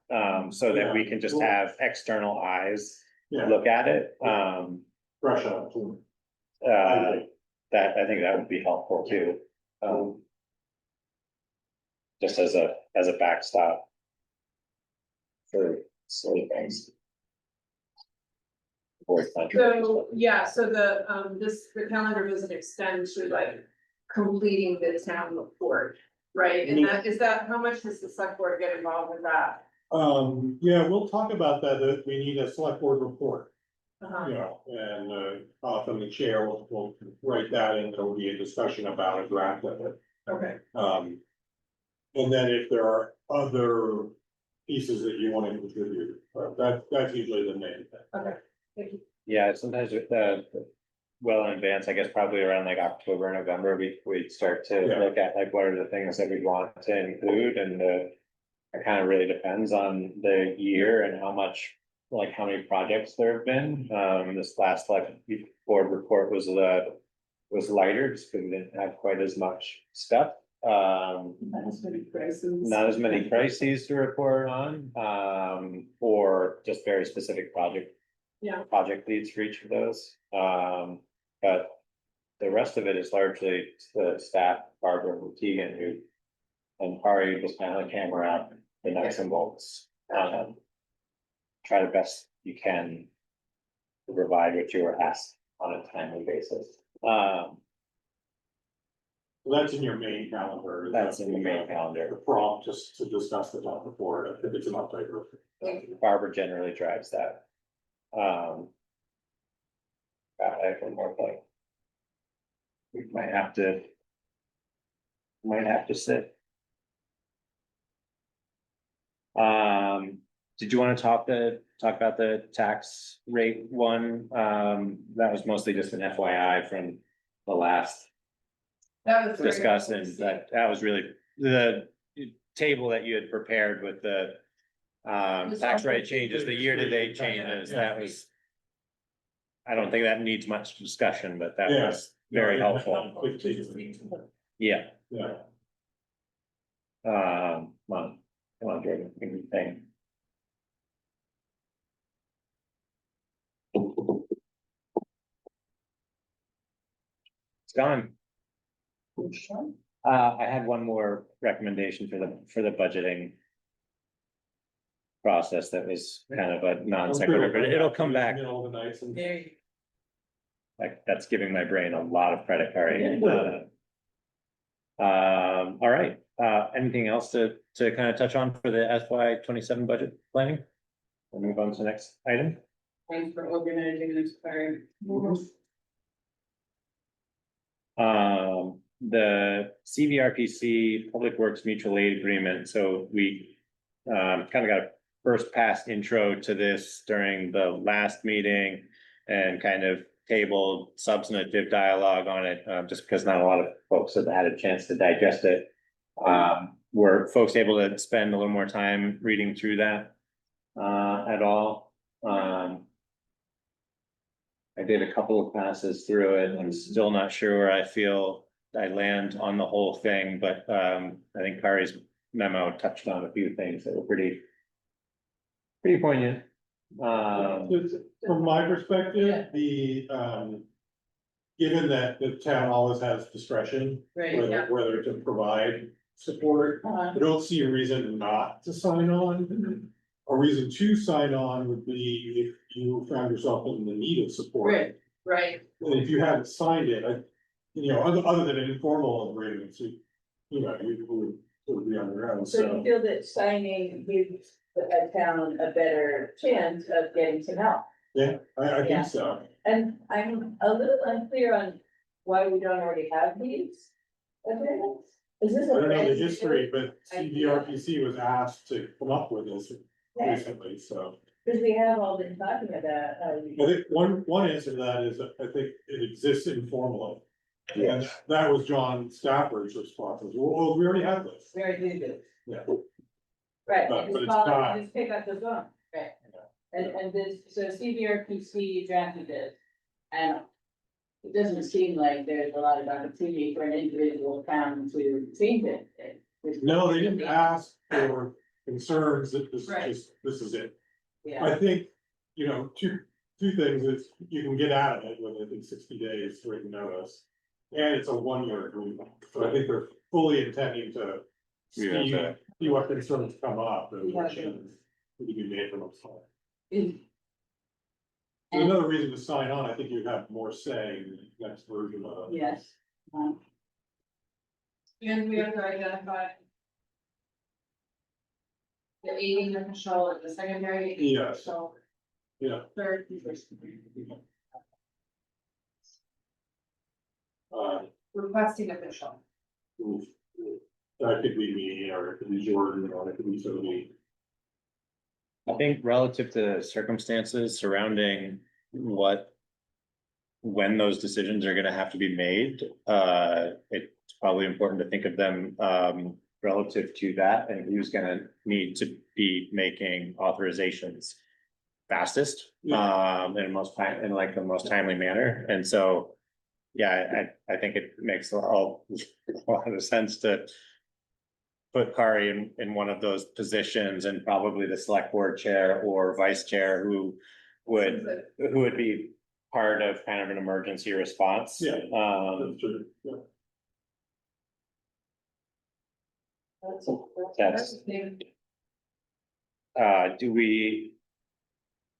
so that we can just have external eyes yeah, look at it. fresh out. That, I think that would be helpful too. Just as a backstop. For silly things. So, yeah, so the calendar doesn't extend to like completing the town report, right? And is that, how much does the select board get involved with that? Yeah, we'll talk about that we need a select board report, Uh-huh. you know, and, often the chair will write that and there'll be a discussion about a draft of it. Okay. And then if there are other pieces that you want to contribute, that's usually the main thing. Yeah, sometimes with well in advance, I guess probably around like October, November, we'd start to Yeah. look at like what are the things that we want to include and it kind of really depends on the year and how much, like how many projects there have been. This last like board report was lighter just because we didn't have quite as much stuff. Not as many prices. Not as many crises to report on, or just very specific project leads for each of those. But the rest of it is largely the staff, Barbara and Tegan, who, and Kari just kind of camera out the nuts and bolts. Try the best you can to provide what you were asked on a timely basis. So that's in your main calendar. That's in the main The calendar. prompt just to discuss the top report, I think it's an update. Barbara generally drives that. I have one more thing. We might have to sit. Did you want to talk about the tax rate one? That was mostly just an FYI from the last That was. very discussion, helpful to see. that was really the table that you had prepared with the tax rate changes, the year-to-date changes, that was. I don't think that needs much discussion, but that Yeah. was very helpful, yeah. Yeah. Come on, Jordan, give me the thing. It's gone. I had one more recommendation for the budgeting. Process that was kind of a non sequitur, but it'll come back, Middle of the night and. like, that's giving my brain a lot of credit card. All right, anything else to kind of touch on for the FY 27 budget planning? We'll move on to the next item. Thanks for organizing this, Kari. The CVRPC Public Works Mutual Aid Agreement, so we kind of got a first pass intro to this during the last meeting and kind of tabled substantive dialogue on it, just because not a lot of folks have had a chance to digest it. Were folks able to spend a little more time reading through that at all? I did a couple of passes through it. I'm still not sure where I feel I land on the whole thing, but I think Kari's memo touched on a few things that were pretty poignant. From my perspective, given that the town always has discretion, Right, whether to provide support, I don't see a reason not to sign on. A reason to sign on would be if you found yourself in the need of support. Right. Right, And if you hadn't signed it, other than informal agreements, you would be on your own, So you feel that signing gives a town a better chance of getting some help? Yeah, I Yeah. think so. And I'm a little unclear on why we don't already have these agreements. Is this? I don't know the history, but CVRPC was asked to come up with this recently, so. Because we have all been talking about, I think one answer to that is, I think it exists informally. And that was John Stafford's response, was, well, we already have this. we already do this. Yeah. Right, But just it's call not. it, just pick up the phone, right? And this, so CVRPC drafted this, and it doesn't seem like there's a lot of opportunity for an individual town to change it. No, they didn't ask for concerns that this is Right. this is it. Yeah, I think, two things is you can get out of it with, I think, 60 days written notice. And it's a 1-year agreement, so I think they're fully intending to see what concerns come up and what changes need to be made from them. and Another reason to sign on, I think you'd have more say in the next version of it. yes, and we have to identify. The aiding official and the secondary. Yes. So Yeah. third. Requesting official. That could be me, or it could be Jordan, or it could be somebody. I think relative to circumstances surrounding when those decisions are gonna have to be made, it's probably important to think of them, relative to that and who's gonna need to be making authorizations fastest, in like the most timely manner. And so, yeah, I think it makes a lot of sense to put Kari in one of those positions, and probably the select board chair or vice chair who would be part of kind of an emergency response. Yeah. Um, That's true, yeah. That's- do we,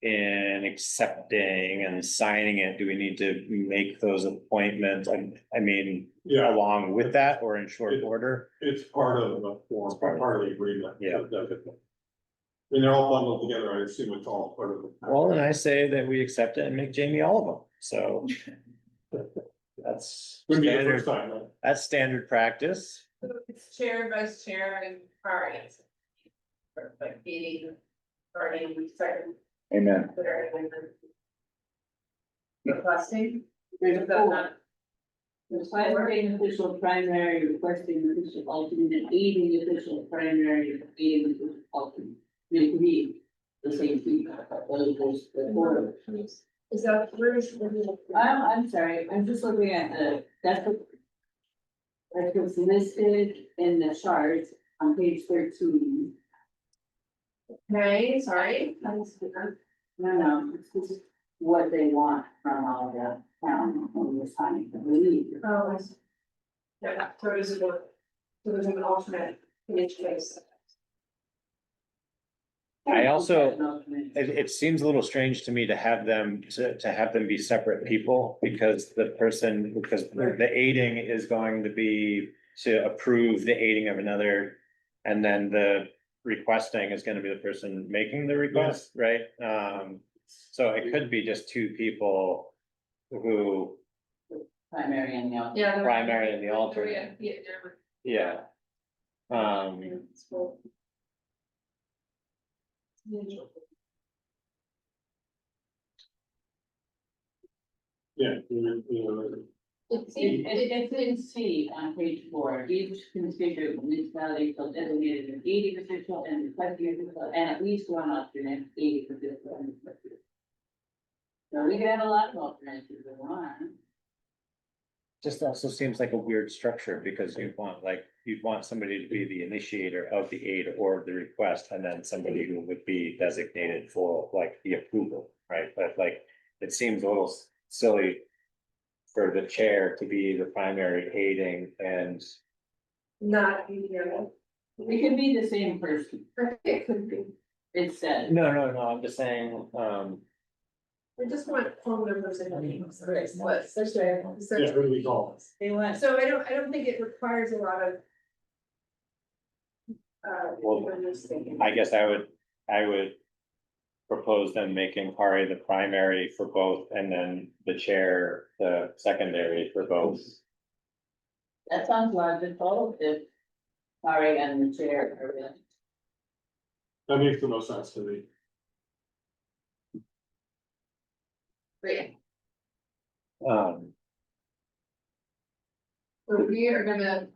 in accepting and signing it, do we need to make those appointments? I mean, Yeah, along with that or in short order? it's part of the form, part of the agreement. Yeah. I mean, they're all bundled together, I assume it's all part of it. Well, then I say that we accept it and make Jamie all of them, so. That's Would be the first standard, time, right? that's standard practice. So it's chair, vice chair, and parties. Like meeting, starting, second, Amen. third, and then. Requesting. There's a Is that four. not- The filing official primary, requesting official alternate, aiding official primary, aiding official alternate. It could be the same thing, but there's the four. Is that where's? I'm sorry, I'm just looking at that's what's listed in the chart on page 13. Okay, sorry. No, it's just what they want from all the town when we're signing the leave. Oh, I see. Yeah, so it is a, so there's an alternate in each case. I also, it seems a little strange to me to have them, to have them be separate people, because the aiding is going to be to approve the aiding of another. And then the requesting is gonna be the person making the request, right? So it could be just two people who, Primary and the alternate. Yeah. Primary and the alternate. yeah. Yeah. It's, It's in C on page 4, each constituent municipality shall designate an aiding official and requesting official, and at least one alternate aiding official and requesting. So we can have a lot of alternates if we want. Just also seems like a weird structure, because you'd want somebody to be the initiator of the aid or the request, and then somebody who would be designated for like the approval, right? But like, it seems a little silly for the chair to be the primary aiding and. not, We could be the same person, it could be. instead. No, I'm just saying, We just want phone numbers and names, right, what's, Yeah, who do we call? They want, so I don't think it requires a lot of. Well, I'm just thinking. I guess I would propose them making Kari the primary for both, and then the chair, the secondary for both. that sounds logical if Ari and the chair are in. That makes the most sense to me. Great, Um, so we are gonna.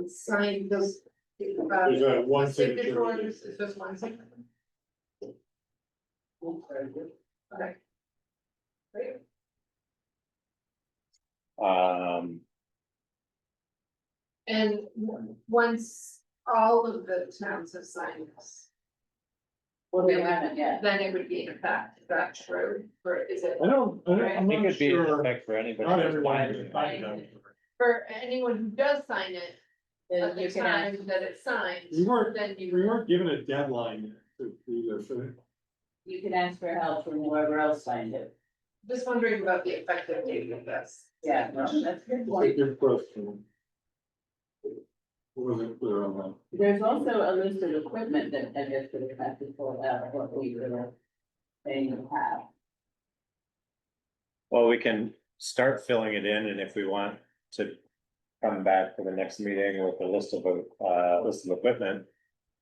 Sign those. There's a one signature. It's just one signature. Okay. Great. And once all of the towns have signed this, Well, they haven't yet. then it would be in effect, is that true, or is it? I'm it not could be in sure, effect for anybody. not who's everyone buying is it. buying them. For anyone who does sign it, at Then the you can ask, time that it's signed, We weren't, then we you. weren't given a deadline to do this, so you can ask for help from whoever else signed it. Just wondering about the effective date of this. Yeah, no, that's a good it's a point. good question. Wasn't clear on that. There's also a list of equipment that I guess would have to pull out what we were saying to have. Well, we can start filling it in, and if we want to come back to the next meeting with a list of equipment.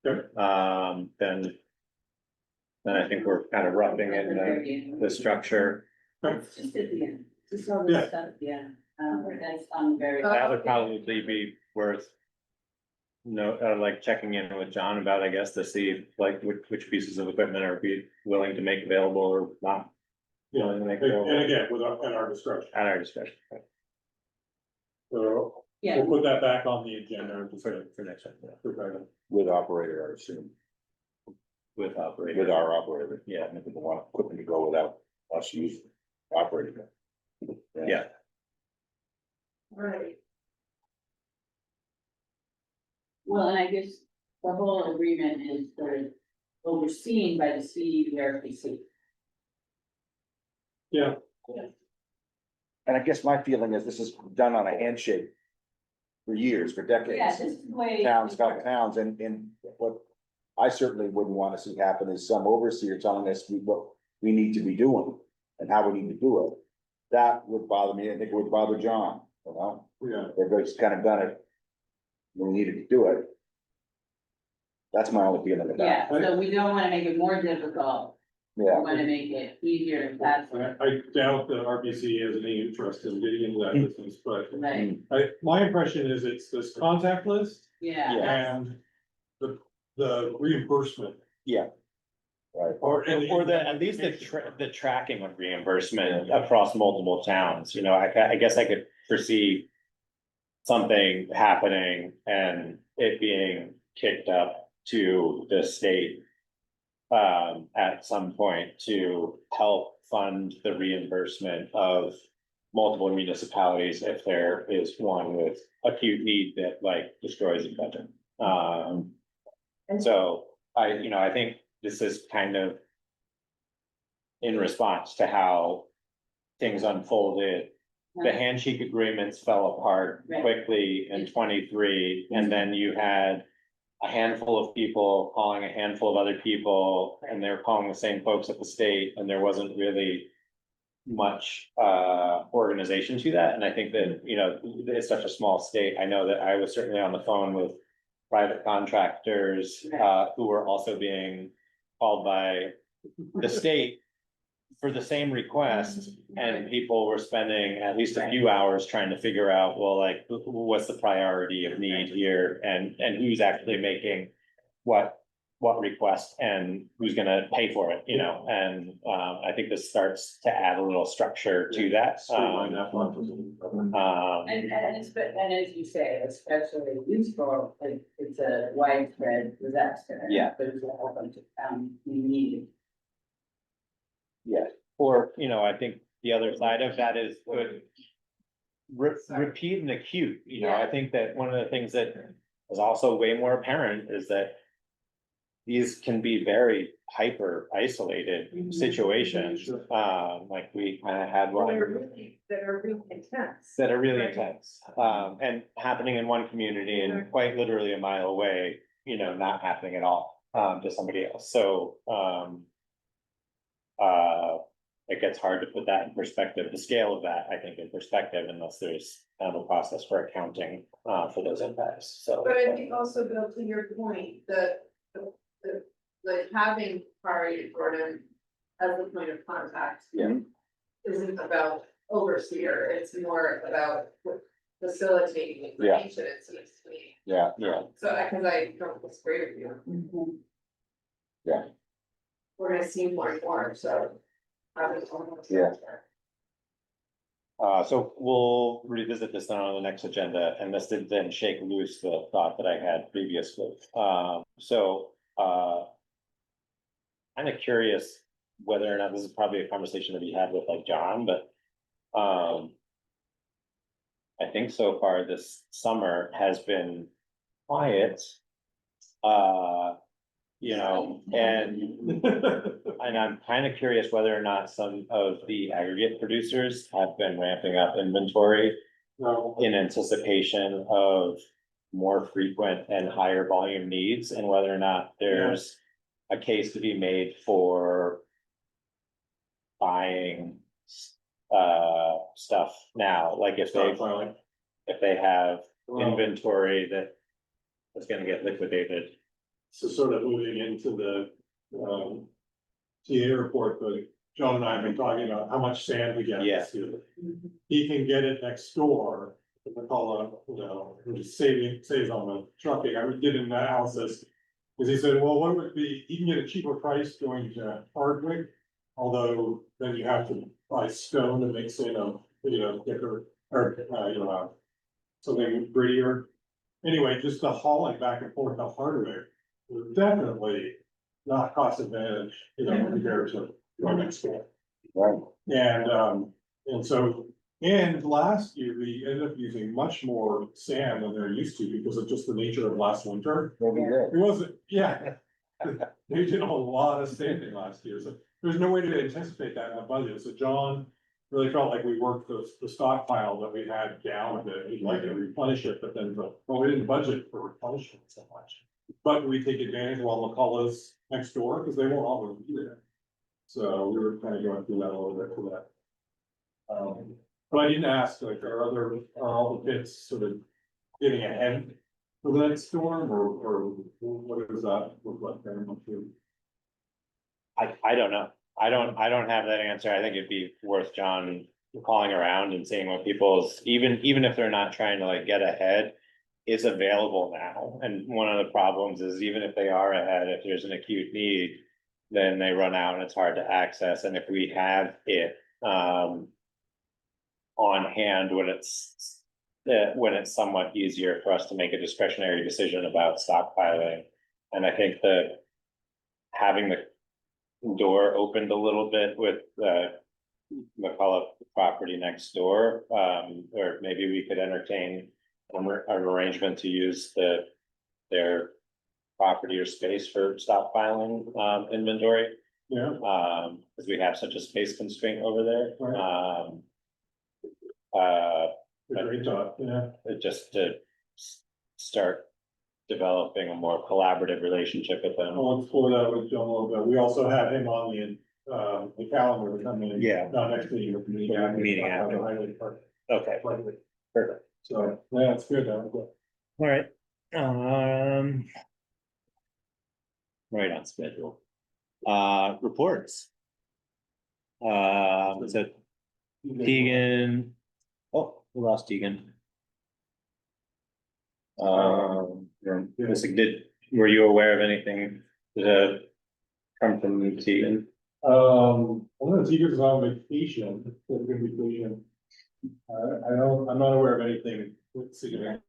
Sure. Then I think we're kind of roughing in the structure. It's just at the end, just all Yeah. this stuff, yeah, that's on very. That would probably be worth. Like checking in with John about, I guess, to see like which pieces of equipment are we willing to make available or not. Yeah, Willing to make and available again, at our discretion. at our discretion. So Yeah, we'll put that back on the agenda For next one, yeah. With operator, I assume, With operator. with our operator. Yeah. And if they want equipment to go without us using operating it. Yeah. Right. well, and I guess the whole agreement is sort of overseen by the CERPC. Yeah, And I guess my feeling is this is done on a handshake for years, for Yeah, decades. this is the way. Towns got towns, and what I certainly wouldn't want to see happen is some overseer telling us what we need to be doing and how we need to do it. That would bother me, I think it would bother John, you know, yeah. they've just kind of done it. We needed to do it. That's my only feeling about Yeah, it. so we don't wanna make it more difficult, we Yeah, wanna make it easier and faster, I doubt that RBC has any interest in getting into that business, but right? my impression is it's this contact list Yeah. and the reimbursement. yeah. Right. Or At least the tracking of reimbursement across multiple towns, you know, I guess I could foresee. Something happening and it being kicked up to the state. At some point to help fund the reimbursement of multiple municipalities if there is one with acute need that like destroys the budget. And so I think this is kind of. In response to how things unfolded, the handshake agreements fell apart Right. quickly in 23, and then you had. A handful of people calling a handful of other people, and they were calling the same folks at the state, and there wasn't really. Much organization to that, and I think that, it's such a small state. I know that I was certainly on the phone with. Private contractors who were also being called by the state. For the same request, and people were spending at least a few hours trying to figure out, well, like, what's the priority of need here, and who's actually making. What request and who's gonna pay for it, and I think this starts to add a little structure to that. Streamline that one. And as you say, especially useful, it's a widespread disaster. Yeah. But it's a whole bunch of we need. Yeah, Or, I think the other side of that is good. Repeat and acute, I think that one of the things that is also way more apparent is that. These can be very hyper isolated situations, like we kind of had one. That are really intense. That are really Right. intense, and happening in one community and quite literally a mile away, not happening at all, to somebody else, so, it gets hard to put that in perspective, the scale of that, I think, in perspective, unless there's kind of a process for accounting, for those impacts, so. But I think also, Bill, to your point, like having Kari Gordon as the point of contact. Yeah. Isn't about overseer, it's more about facilitating information, it seems to me. yeah, So, because I don't disagree with you. Yeah. We're gonna see more and more, so. Yeah. So we'll revisit this on the next agenda, and this did then shake loose the thought that I had previously. Kind of curious whether or not this is probably a conversation to be had with like John, but. I think so far this summer has been quiet. And I'm kind of curious whether or not some of the aggregate producers have been ramping up inventory No, in anticipation of more frequent and higher volume needs, and whether or not there's a case to be made for buying stuff now, like if they have inventory that is gonna get liquidated. So sort of moving into the, TA report, but John and I have been talking about how much sand we get Yeah. this year. He can get it next door, we call it, we're just saves on the trucking, I would get an analysis. Cause he said, well, what would be, you can get a cheaper price going to Hardwick, although then you have to buy stone to mix in a, thicker, or, something grittier. Anyway, just the hauling back and forth to Hardwick was definitely not cost advantage, compared to going next door. Right. And so, and last year, we ended up using much more sand than they're used to because of just the nature of last winter. Maybe there. It wasn't, yeah. They did a lot of sanding last year, so there's no way to anticipate that in the budget, so John really felt like we worked the stockpile that we had down, that we'd like to replenish it, but then, well, we didn't budget for replenishment so much. But we take advantage while McCullough's next door, because they won't always be there. So we were kind of going through that a little bit for that. But I didn't ask, like, are all the pits sort of getting ahead for the next storm, or what does that look like very much? I don't know. I don't have that answer. I think it'd be worth John calling around and seeing what people's, even if they're not trying to like get ahead, is available now. And one of the problems is even if they are ahead, if there's an acute need, then they run out and it's hard to access. And if we have it on hand when it's somewhat easier for us to make a discretionary decision about stockpiling. And I think that having the door opened a little bit with the McCullough property next door, or maybe we could entertain an arrangement to use their property or space for stockpiling inventory. Yeah. Because we have such a space constraint over there. Right. Great thought, yeah. Just to start developing a more collaborative relationship with them. I'll explore that with John a little bit. We also have him on the calendar to come in. Yeah. Not next meeting, but the meeting after. Meeting talk about after. the highway part, Okay, likely. perfect. So, yeah, it's good, that was good. All right. Right on schedule. Reports. So Tegan, oh, we lost Tegan. Were you aware of anything that come from Tegan? I don't know, Tegan's on vacation, it's a good vacation. I'm not aware of anything significant.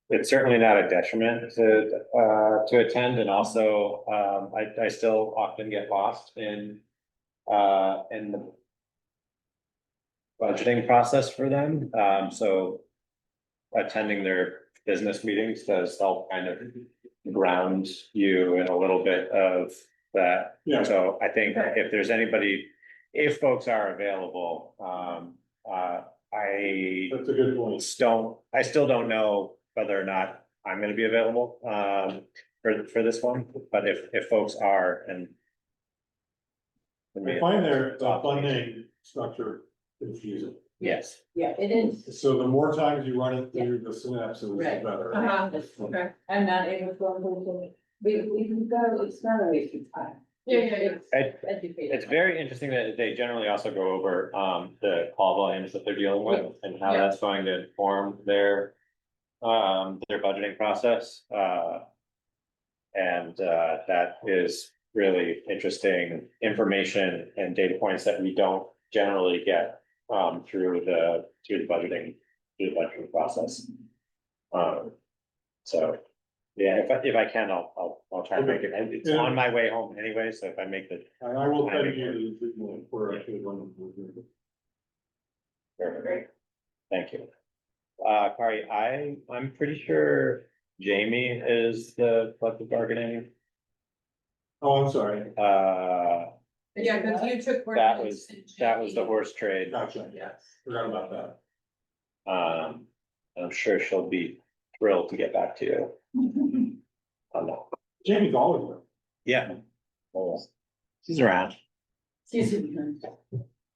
it's certainly not a detriment to attend, and also, I still often get lost in the budgeting process for them, so attending their business meetings does help kind of ground you in a little bit of that. Yeah. So I think if there's anybody, if folks are available, I That's a good point. I still don't know whether or not I'm gonna be available, for this one, but if folks are, and. I find their funding structure confusing. Yes, Yeah, it is. So the more times you run it through the synapses, the Right. better. Okay, I'm not able to, we can go, it's not a waste of time. yeah. It- Educated. it's very interesting that they generally also go over, the call volumes that they're dealing with and how that's going to inform their budgeting process, and that is really interesting information and data points that we don't generally get, through the budgeting process. So, yeah, if I can, I'll try to make it, and it's on my way home anyway, so if I make the. And I will tell you the link for actually one. Perfect. Thank you. Kari, I'm pretty sure Jamie is the collective bargaining, Oh, I'm sorry. Yeah, because you took. that was the horse trade. Gotcha. Yes. Forgot about that. I'm sure she'll be thrilled to get back to you on that. Jamie's always there. Yeah. She's around. Excuse me.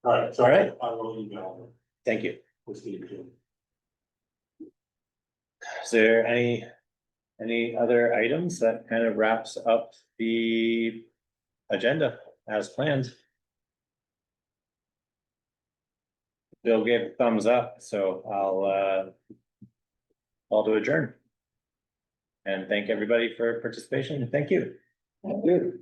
All right, so All right. I will email her. Thank you. We'll see you soon. Is there any other items that kind of wraps up the agenda as planned? Bill gave a thumbs up, so I'll do adjourn. And thank everybody for participation. Thank you. Thank you.